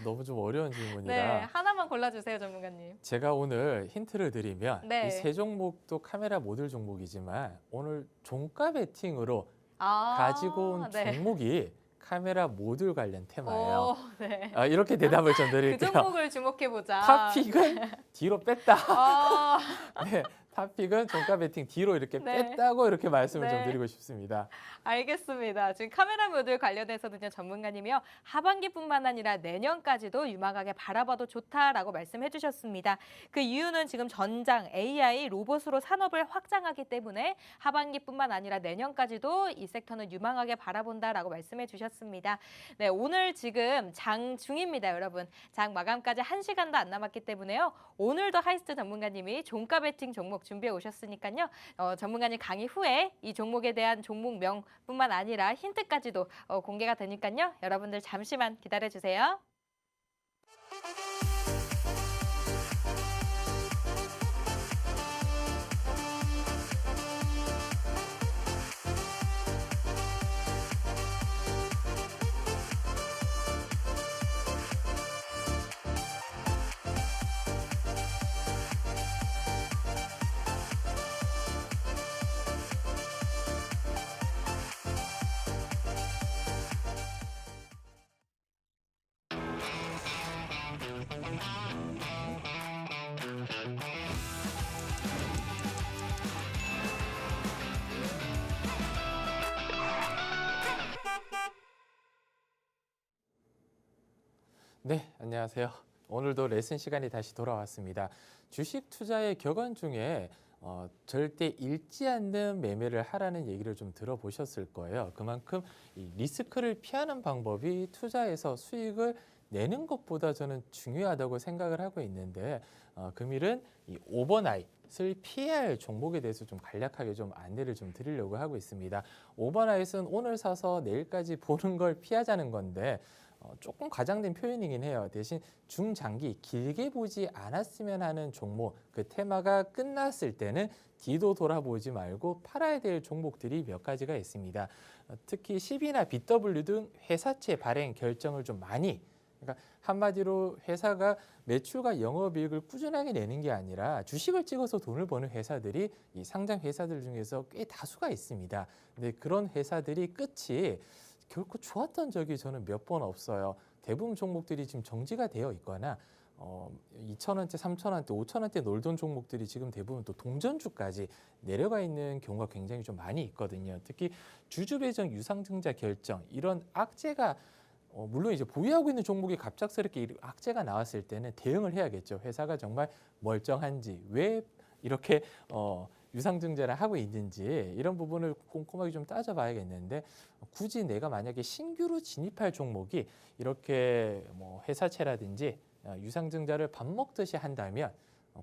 너무 좀 어려운 질문이라 네, 하나만 골라주세요, 전문가님. 제가 오늘 힌트를 드리면 네. 이 세 종목도 카메라 모듈 종목이지만 오늘 종가 베팅으로 가지고 온 네. 종목이 카메라 모듈 관련 테마예요. 네. 이렇게 대답을 좀 그 드릴게요. 종목을 주목해보자. 탑픽은 뒤로 뺐다. 아, 네, 탑픽은 종가 베팅 뒤로 이렇게 네. 뺐다고 이렇게 말씀을 네. 좀 드리고 싶습니다. 알겠습니다. 지금 카메라 모듈 관련해서는요, 전문가님이요. 하반기뿐만 아니라 내년까지도 유망하게 바라봐도 좋다라고 말씀해 주셨습니다. 그 이유는 지금 전장, AI, 로봇으로 산업을 확장하기 때문에 하반기뿐만 아니라 내년까지도 이 섹터는 유망하게 바라본다라고 말씀해 주셨습니다. 네, 오늘 지금 장 중입니다, 여러분. 장 마감까지 1시간도 안 남았기 때문에요. 오늘도 하이스트 전문가님이 종가 베팅 종목 준비해 오셨으니까요. 전문가님 강의 후에 이 종목에 대한 종목명뿐만 아니라 힌트까지도 공개가 되니까요. 여러분들 잠시만 기다려 주세요. 네, 안녕하세요. 오늘도 레슨 시간이 다시 돌아왔습니다. 주식 투자의 격언 중에 절대 잃지 않는 매매를 하라는 얘기를 좀 들어보셨을 거예요. 그만큼 이 리스크를 피하는 방법이 투자에서 수익을 내는 것보다 저는 중요하다고 생각을 하고 있는데 금일은 이 오버나잇을 피해야 할 종목에 대해서 좀 간략하게 좀 안내를 좀 드리려고 하고 있습니다. 오버나잇은 오늘 사서 내일까지 보는 걸 피하자는 건데 조금 과장된 표현이긴 해요. 대신 중장기 길게 보지 않았으면 하는 종목, 그 테마가 끝났을 때는 뒤도 돌아보지 말고 팔아야 될 종목들이 몇 가지가 있습니다. 특히 CB나 BW 등 회사채 발행 결정을 좀 많이, 그러니까 한마디로 회사가 매출과 영업이익을 꾸준하게 내는 게 아니라 주식을 찍어서 돈을 버는 회사들이 이 상장 회사들 중에서 꽤 다수가 있습니다. 근데 그런 회사들이 끝이 결코 좋았던 적이 저는 몇 번 없어요. 대부분 종목들이 지금 정지가 되어 있거나 2,000원대, 3,000원대, 5,000원대 놀던 종목들이 지금 대부분 또 동전주까지 내려가 있는 경우가 굉장히 좀 많이 있거든요. 특히 주주 배정 유상증자 결정 이런 악재가 물론 이제 보유하고 있는 종목이 갑작스럽게 악재가 나왔을 때는 대응을 해야겠죠. 회사가 정말 멀쩡한지 왜 이렇게 유상증자를 하고 있는지 이런 부분을 꼼꼼하게 좀 따져봐야겠는데 굳이 내가 만약에 신규로 진입할 종목이 이렇게 뭐 회사채라든지 유상증자를 밥 먹듯이 한다면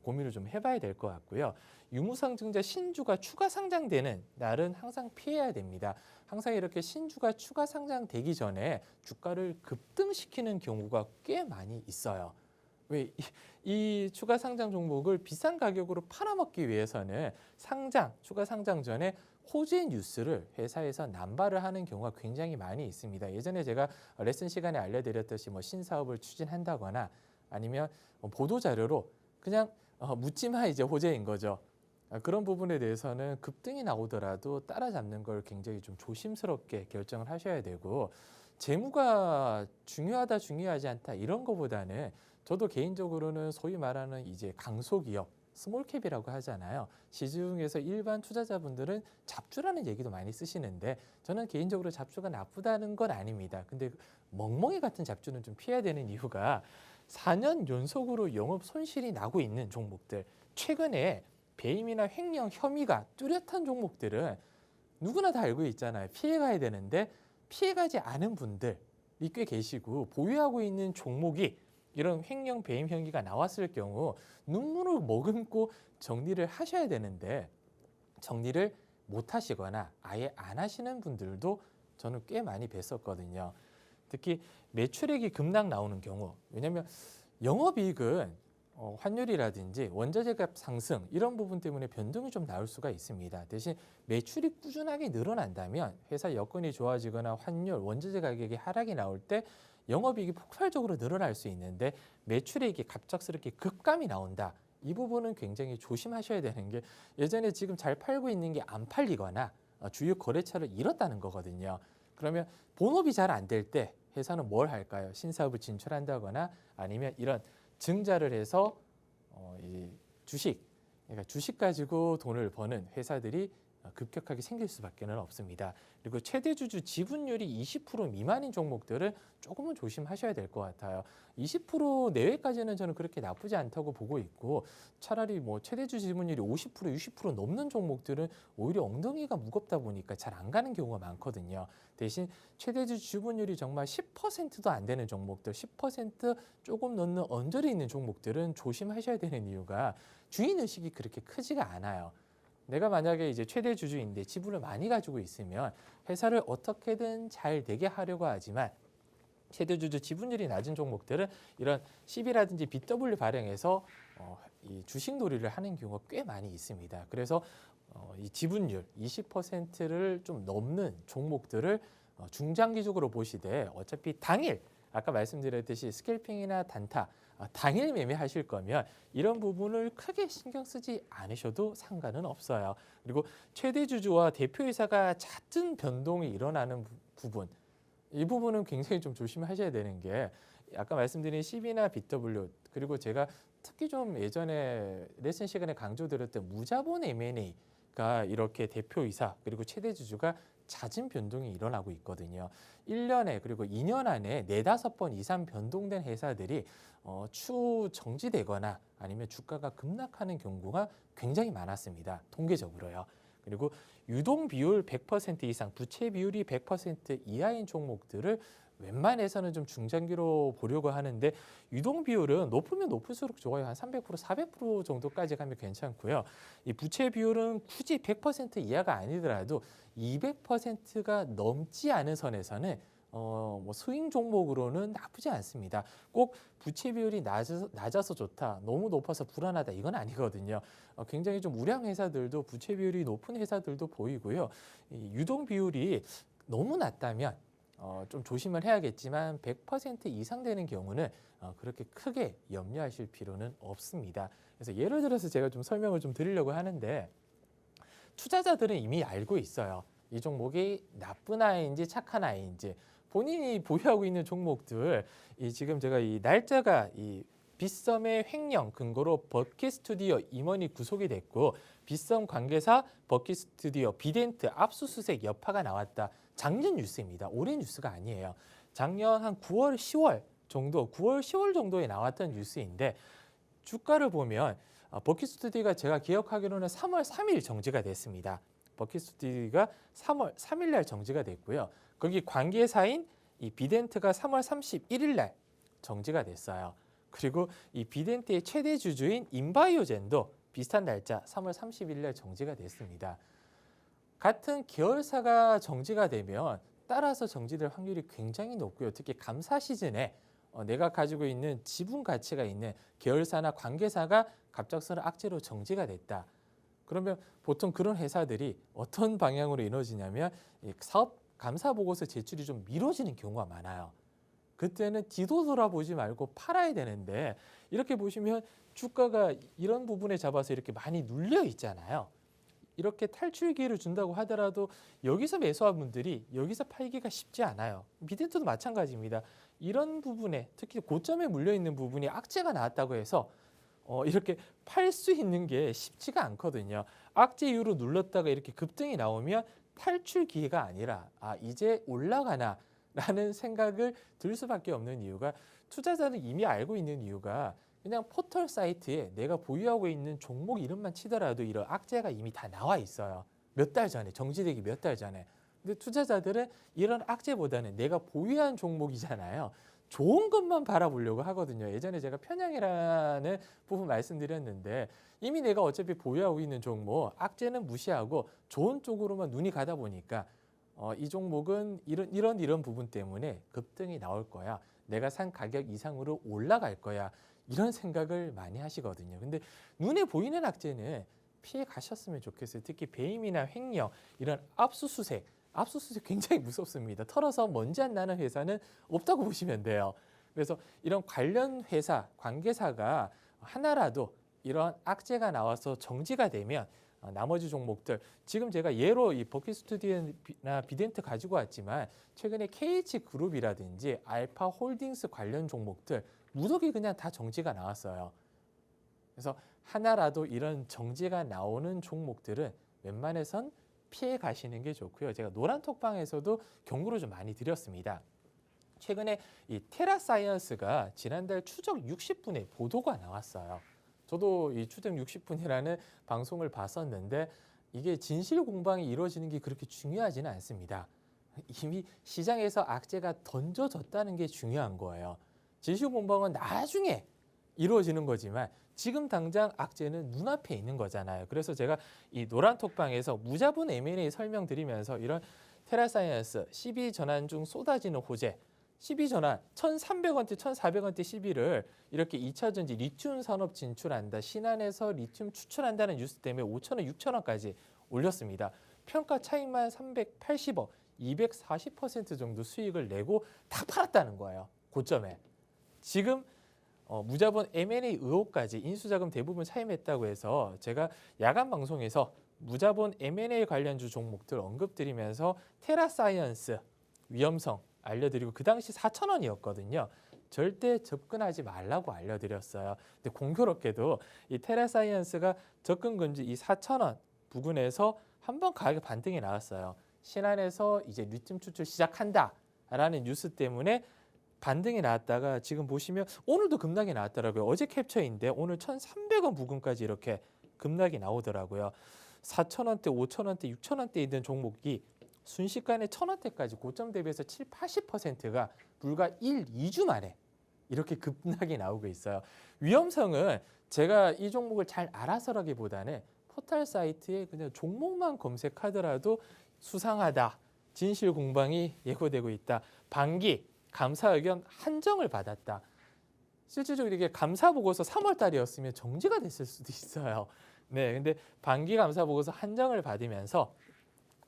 고민을 좀 해봐야 될 것 같고요. 유무상증자 신주가 추가 상장되는 날은 항상 피해야 됩니다. 항상 이렇게 신주가 추가 상장되기 전에 주가를 급등시키는 경우가 꽤 많이 있어요. 왜 이 추가 상장 종목을 비싼 가격으로 팔아먹기 위해서는 추가 상장 전에 호재 뉴스를 회사에서 남발을 하는 경우가 굉장히 많이 있습니다. 예전에 제가 레슨 시간에 알려드렸듯이 뭐 신사업을 추진한다거나 아니면 보도 자료로 그냥 묻지마 이제 호재인 거죠. 그런 부분에 대해서는 급등이 나오더라도 따라잡는 걸 굉장히 좀 조심스럽게 결정을 하셔야 되고 재무가 중요하다 중요하지 않다 이런 거보다는 저도 개인적으로는 소위 말하는 이제 강소기업 스몰캡이라고 하잖아요. 시중에서 일반 투자자분들은 잡주라는 얘기도 많이 쓰시는데 저는 개인적으로 잡주가 나쁘다는 건 아닙니다. 근데 멍멍이 같은 잡주는 좀 피해야 되는 이유가 4년 연속으로 영업 손실이 나고 있는 종목들, 최근에 배임이나 횡령 혐의가 뚜렷한 종목들은 누구나 다 알고 있잖아요. 피해가야 되는데 피해가지 않은 분들이 꽤 계시고 보유하고 있는 종목이 이런 횡령 배임 혐의가 나왔을 경우 눈물을 머금고 정리를 하셔야 되는데 정리를 못 하시거나 아예 안 하시는 분들도 저는 꽤 많이 뵀었거든요. 특히 매출액이 급락 나오는 경우, 왜냐하면 영업이익은 환율이라든지 원자재값 상승 이런 부분 때문에 변동이 좀 나올 수가 있습니다. 대신 매출이 꾸준하게 늘어난다면 회사 여건이 좋아지거나 환율, 원자재 가격이 하락이 나올 때 영업이익이 폭발적으로 늘어날 수 있는데 매출액이 갑작스럽게 급감이 나온다. 이 부분은 굉장히 조심하셔야 되는 게 예전에 지금 잘 팔고 있는 게 안 팔리거나 주요 거래처를 잃었다는 거거든요. 그러면 본업이 잘 안 될 때 회사는 뭘 할까요? 신사업을 진출한다거나 아니면 이런 증자를 해서 이 그러니까 주식 가지고 돈을 버는 회사들이 급격하게 생길 수밖에는 없습니다. 그리고 최대 주주 지분율이 20% 미만인 종목들은 조금은 조심하셔야 될 것 같아요. 20% 내외까지는 저는 그렇게 나쁘지 않다고 보고 있고 차라리 뭐 최대 주주 지분율이 50%, 60% 넘는 종목들은 오히려 엉덩이가 무겁다 보니까 잘 안 가는 경우가 많거든요. 대신 최대 주주 지분율이 정말 10%도 안 되는 종목들, 10% 조금 넘는 언저리 있는 종목들은 조심하셔야 되는 이유가 주인 의식이 그렇게 크지가 않아요. 내가 만약에 이제 최대 주주인데 지분을 많이 가지고 있으면 회사를 어떻게든 잘 되게 하려고 하지만 최대 주주 지분율이 낮은 종목들은 이런 CB라든지 BW 발행해서 이 주식 놀이를 하는 경우가 꽤 많이 있습니다. 그래서 이 지분율 20%를 좀 넘는 종목들을 중장기적으로 보시되 어차피 당일 아까 말씀드렸듯이 스캘핑이나 단타 당일 매매하실 거면 이런 부분을 크게 신경 쓰지 않으셔도 상관은 없어요. 그리고 최대 주주와 대표이사가 잦은 변동이 일어나는 부분, 이 부분은 굉장히 좀 조심하셔야 되는 게 아까 말씀드린 CB나 BW 그리고 제가 특히 좀 예전에 레슨 시간에 강조드렸던 무자본 M&A가 이렇게 대표이사 그리고 최대 주주가 잦은 변동이 일어나고 있거든요. 1년에 그리고 2년 안에 4-5번 이상 변동된 회사들이 추후 정지되거나 아니면 주가가 급락하는 경우가 굉장히 많았습니다. 통계적으로요. 그리고 유동 비율 100% 이상, 부채 비율이 100% 이하인 종목들을 웬만해서는 좀 중장기로 보려고 하는데 유동 비율은 높으면 높을수록 좋아요. 한 300%, 400% 정도까지 가면 괜찮고요. 이 부채 비율은 굳이 100% 이하가 아니더라도 200%가 넘지 않은 선에서는 뭐 스윙 종목으로는 나쁘지 않습니다. 꼭 부채 비율이 낮아서 좋다, 너무 높아서 불안하다 이건 아니거든요. 굉장히 좀 우량 회사들도 부채 비율이 높은 회사들도 보이고요. 이 유동 비율이 너무 낮다면 좀 조심을 해야겠지만 100% 이상 되는 경우는 그렇게 크게 염려하실 필요는 없습니다. 그래서 예를 들어서 제가 좀 설명을 좀 드리려고 하는데 투자자들은 이미 알고 있어요. 이 종목이 나쁜 아이인지 착한 아이인지 본인이 보유하고 있는 종목들 지금 제가 이 날짜가 이 빗썸의 횡령 근거로 버킷 스튜디오 임원이 구속이 됐고 빗썸 관계사 버킷 스튜디오 비덴트 압수수색 여파가 나왔다. 작년 뉴스입니다. 올해 뉴스가 아니에요. 작년 한 9월, 10월 정도, 9월, 10월 정도에 나왔던 뉴스인데 주가를 보면 버킷 스튜디오가 제가 기억하기로는 3월 3일 정지가 됐습니다. 버킷 스튜디오가 3월 3일 날 정지가 됐고요. 거기 관계사인 이 비덴트가 3월 31일 날 정지가 됐어요. 그리고 이 비덴트의 최대 주주인 인바이오젠도 비슷한 날짜 3월 30일 날 정지가 됐습니다. 같은 계열사가 정지가 되면 따라서 정지될 확률이 굉장히 높고요. 특히 감사 시즌에 내가 가지고 있는 지분 가치가 있는 계열사나 관계사가 갑작스런 악재로 정지가 됐다. 그러면 보통 그런 회사들이 어떤 방향으로 이루어지냐면 사업 감사 보고서 제출이 좀 미뤄지는 경우가 많아요. 그때는 뒤도 돌아보지 말고 팔아야 되는데 이렇게 보시면 주가가 이런 부분에 잡아서 이렇게 많이 눌려 있잖아요. 이렇게 탈출 기회를 준다고 하더라도 여기서 매수한 분들이 여기서 팔기가 쉽지 않아요. 비덴트도 마찬가지입니다. 이런 부분에 특히 고점에 물려 있는 부분이 악재가 나왔다고 해서 이렇게 팔 수 있는 게 쉽지가 않거든요. 악재 이후로 눌렀다가 이렇게 급등이 나오면 탈출 기회가 아니라 이제 올라가나 라는 생각을 들 수밖에 없는 이유가 투자자는 이미 알고 있는 이유가 그냥 포털 사이트에 내가 보유하고 있는 종목 이름만 치더라도 이런 악재가 이미 다 나와 있어요. 몇 달 전에, 정지되기 몇 달 전에. 근데 투자자들은 이런 악재보다는 내가 보유한 종목이잖아요. 좋은 것만 바라보려고 하거든요. 예전에 제가 편향이라는 부분 말씀드렸는데 이미 내가 어차피 보유하고 있는 종목 악재는 무시하고 좋은 쪽으로만 눈이 가다 보니까 이 종목은 이런 부분 때문에 급등이 나올 거야. 내가 산 가격 이상으로 올라갈 거야. 이런 생각을 많이 하시거든요. 근데 눈에 보이는 악재는 피해 가셨으면 좋겠어요. 특히 배임이나 횡령, 이런 압수수색 굉장히 무섭습니다. 털어서 먼지 안 나는 회사는 없다고 보시면 돼요. 그래서 이런 관련 회사, 관계사가 하나라도 이런 악재가 나와서 정지가 되면 나머지 종목들 지금 제가 예로 이 버킷 스튜디오나 비덴트 가지고 왔지만 최근에 KH그룹이라든지 알파홀딩스 관련 종목들 무더기 그냥 다 정지가 나왔어요. 그래서 하나라도 이런 정지가 나오는 종목들은 웬만해선 피해 가시는 게 좋고요. 제가 노란톡방에서도 경고를 좀 많이 드렸습니다. 최근에 이 테라사이언스가 지난달 추적 60분에 보도가 나왔어요. 저도 이 추적 60분이라는 방송을 봤었는데 이게 진실 공방이 이루어지는 게 그렇게 중요하지는 않습니다. 이미 시장에서 악재가 던져졌다는 게 중요한 거예요. 진실 공방은 나중에 이루어지는 거지만 지금 당장 악재는 눈앞에 있는 거잖아요. 그래서 제가 이 노란톡방에서 무자본 M&A 설명드리면서 이런 테라사이언스 12전환 중 쏟아지는 호재 12전환 1,300원대, 1,400원대 시비를 이렇게 2차전지 리튬 산업 진출한다. 신한에서 리튬 추출한다는 뉴스 때문에 5,000원, 6,000원까지 올렸습니다. 평가 차익만 380억, 240% 정도 수익을 내고 다 팔았다는 거예요. 고점에. 지금 무자본 M&A 의혹까지 인수자금 대부분 차임했다고 해서 제가 야간 방송에서 무자본 M&A 관련주 종목들 언급드리면서 테라사이언스 위험성 알려드리고 그 당시 4,000원이었거든요. 절대 접근하지 말라고 알려드렸어요. 근데 공교롭게도 이 테라사이언스가 접근 금지 이 4,000원 부근에서 한번 가격 반등이 나왔어요. 신한에서 이제 리튬 추출 시작한다라는 뉴스 때문에 반등이 나왔다가 지금 보시면 오늘도 급락이 나왔더라고요. 어제 캡처인데 오늘 1,300원 부근까지 이렇게 급락이 나오더라고요. 4,000원대, 5,000원대, 6,000원대 있는 종목이 순식간에 1,000원대까지 고점 대비해서 7, 80%가 불과 1, 2주 만에 이렇게 급락이 나오고 있어요. 위험성은 제가 이 종목을 잘 알아서라기보다는 포털 사이트에 그냥 종목만 검색하더라도 수상하다, 진실 공방이 예고되고 있다. 반기 감사 의견 한정을 받았다. 실질적으로 이게 감사 보고서 3월 달이었으면 정지가 됐을 수도 있어요. 네, 근데 반기 감사 보고서 한정을 받으면서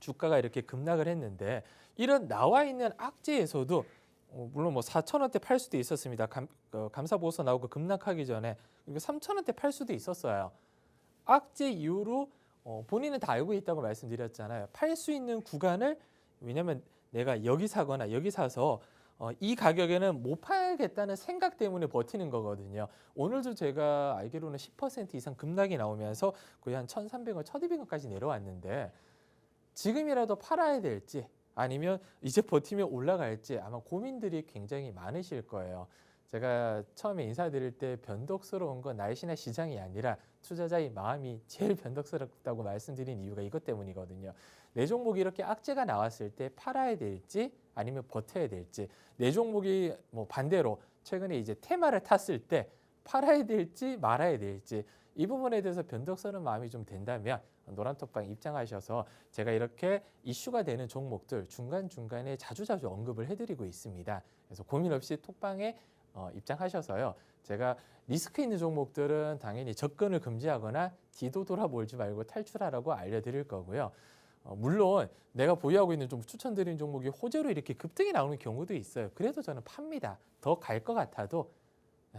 주가가 이렇게 급락을 했는데 이런 나와 있는 악재에서도 물론 뭐 4,000원대 팔 수도 있었습니다. 감사 보고서 나오고 급락하기 전에 그리고 3,000원대 팔 수도 있었어요. 악재 이후로 본인은 다 알고 있다고 말씀드렸잖아요. 팔 수 있는 구간을 왜냐하면 내가 여기 사거나 여기 사서 이 가격에는 못 팔겠다는 생각 때문에 버티는 거거든요. 오늘도 제가 알기로는 10% 이상 급락이 나오면서 거의 한 1,300원, 1,200원까지 내려왔는데 지금이라도 팔아야 될지 아니면 이제 버티면 올라갈지 아마 고민들이 굉장히 많으실 거예요. 제가 처음에 인사드릴 때 변덕스러운 건 날씨나 시장이 아니라 투자자의 마음이 제일 변덕스럽다고 말씀드린 이유가 이것 때문이거든요. 내 종목이 이렇게 악재가 나왔을 때 팔아야 될지 아니면 버텨야 될지 내 종목이 뭐 반대로 최근에 이제 테마를 탔을 때 팔아야 될지 말아야 될지 이 부분에 대해서 변덕스러운 마음이 좀 된다면 노란톡방 입장하셔서 제가 이렇게 이슈가 되는 종목들 중간중간에 자주자주 언급을 해드리고 있습니다. 그래서 고민 없이 톡방에 입장하셔서요. 제가 리스크 있는 종목들은 당연히 접근을 금지하거나 뒤도 돌아보지 말고 탈출하라고 알려드릴 거고요. 물론 내가 보유하고 있는 좀 추천드린 종목이 호재로 이렇게 급등이 나오는 경우도 있어요. 그래도 저는 팝니다. 더 갈 것 같아도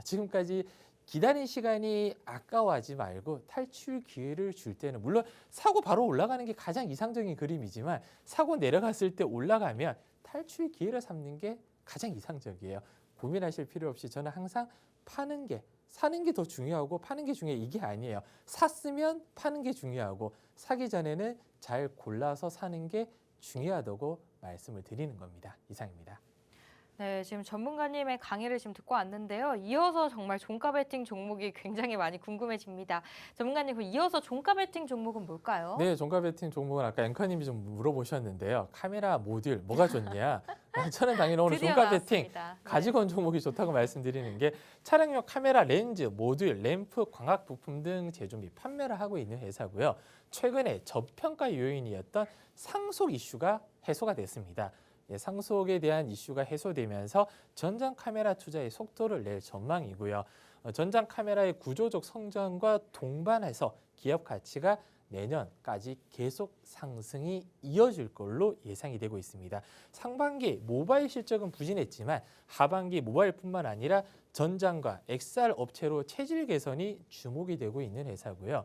지금까지 기다린 시간이 아까워하지 말고 탈출 기회를 줄 때는 물론 사고 바로 올라가는 게 가장 이상적인 그림이지만 사고 내려갔을 때 올라가면 탈출 기회를 삼는 게 가장 이상적이에요. 고민하실 필요 없이 저는 항상 파는 게 사는 게 더 중요하고 파는 게 중요해 이게 아니에요. 샀으면 파는 게 중요하고 사기 전에는 잘 골라서 사는 게 중요하다고 말씀을 드리는 겁니다. 이상입니다. 네, 지금 전문가님의 강의를 지금 듣고 왔는데요. 이어서 정말 종가 베팅 종목이 굉장히 많이 궁금해집니다. 전문가님, 그 이어서 종가 베팅 종목은 뭘까요? 네, 종가 베팅 종목은 아까 앵커님이 좀 물어보셨는데요. 카메라 모듈 뭐가 좋냐? 저는 당연히 오늘 드디어 종가 베팅 나왔습니다. 가지고 온 종목이 좋다고 말씀드리는 게 촬영용 카메라 렌즈, 모듈, 램프, 광학 부품 등 제조 및 판매를 하고 있는 회사고요. 최근에 저평가 요인이었던 상속 이슈가 해소가 됐습니다. 상속에 대한 이슈가 해소되면서 전장 카메라 투자의 속도를 낼 전망이고요. 전장 카메라의 구조적 성장과 동반해서 기업 가치가 내년까지 계속 상승이 이어질 걸로 예상이 되고 있습니다. 상반기 모바일 실적은 부진했지만 하반기 모바일뿐만 아니라 전장과 XR 업체로 체질 개선이 주목이 되고 있는 회사고요.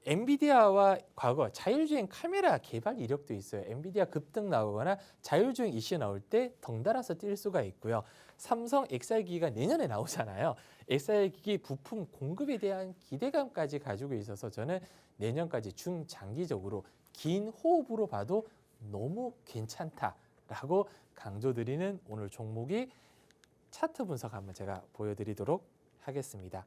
엔비디아와 과거 자율주행 카메라 개발 이력도 있어요. 엔비디아 급등 나오거나 자율주행 이슈 나올 때 덩달아서 뛸 수가 있고요. 삼성 XR기기가 내년에 나오잖아요. XR기기 부품 공급에 대한 기대감까지 가지고 있어서 저는 내년까지 중장기적으로 긴 호흡으로 봐도 너무 괜찮다라고 강조드리는 오늘 종목이 차트 분석 한번 제가 보여드리도록 하겠습니다.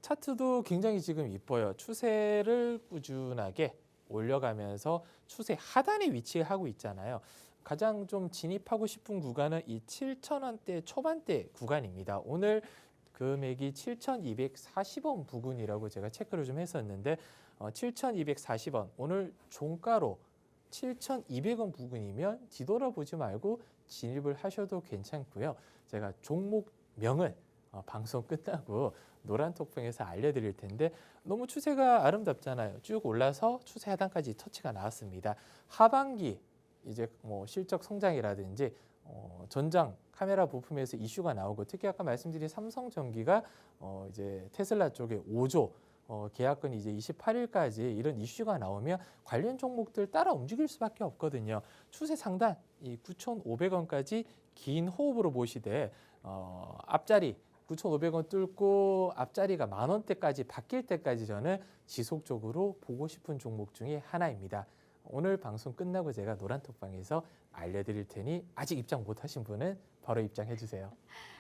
차트도 굉장히 지금 이뻐요. 추세를 꾸준하게 올려가면서 추세 하단에 위치하고 있잖아요. 가장 좀 진입하고 싶은 구간은 이 7,000원대 초반대 구간입니다. 오늘 금액이 7,240원 부근이라고 제가 체크를 좀 했었는데 7,240원 오늘 종가로 7,200원 부근이면 뒤돌아보지 말고 진입을 하셔도 괜찮고요. 제가 종목명은 방송 끝나고 노란톡방에서 알려드릴 텐데 너무 추세가 아름답잖아요. 쭉 올라서 추세 하단까지 터치가 나왔습니다. 하반기 이제 뭐 실적 성장이라든지 전장 카메라 부품에서 이슈가 나오고 특히 아까 말씀드린 삼성전기가 이제 테슬라 쪽에 5조 계약건이 이제 28일까지 이런 이슈가 나오면 관련 종목들 따라 움직일 수밖에 없거든요. 추세 상단 이 9,500원까지 긴 호흡으로 보시되 앞자리 9,500원 뚫고 앞자리가 10,000원대까지 바뀔 때까지 저는 지속적으로 보고 싶은 종목 중에 하나입니다. 오늘 방송 끝나고 제가 노란톡방에서 알려드릴 테니 아직 입장 못하신 분은 바로 입장해 주세요.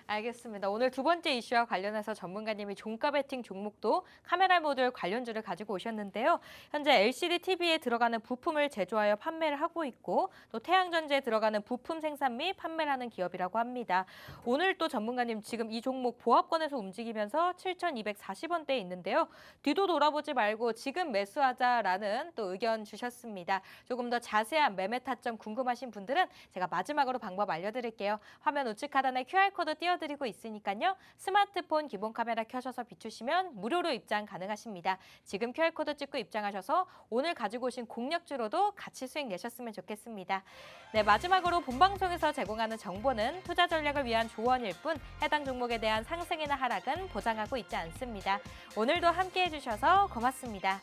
알겠습니다. 오늘 두 번째 이슈와 관련해서 전문가님이 종가 베팅 종목도 카메라 모듈 관련주를 가지고 오셨는데요. 현재 LCD TV에 들어가는 부품을 제조하여 판매를 하고 있고 또 태양전지에 들어가는 부품 생산 및 판매를 하는 기업이라고 합니다. 오늘 또 전문가님 지금 이 종목 보합권에서 움직이면서 7,240원대에 있는데요. 뒤도 돌아보지 말고 지금 매수하자라는 또 의견 주셨습니다. 조금 더 자세한 매매 타점 궁금하신 분들은 제가 마지막으로 방법 알려드릴게요. 화면 우측 하단에 QR코드 띄워드리고 있으니까요. 스마트폰 기본 카메라 켜셔서 비추시면 무료로 입장 가능하십니다. 지금 QR코드 찍고 입장하셔서 오늘 가지고 오신 공략주로도 같이 수익 내셨으면 좋겠습니다. 네, 마지막으로 본방송에서 제공하는 정보는 투자 전략을 위한 조언일 뿐 해당 종목에 대한 상승이나 하락은 보장하고 있지 않습니다. 오늘도 함께해 주셔서 고맙습니다.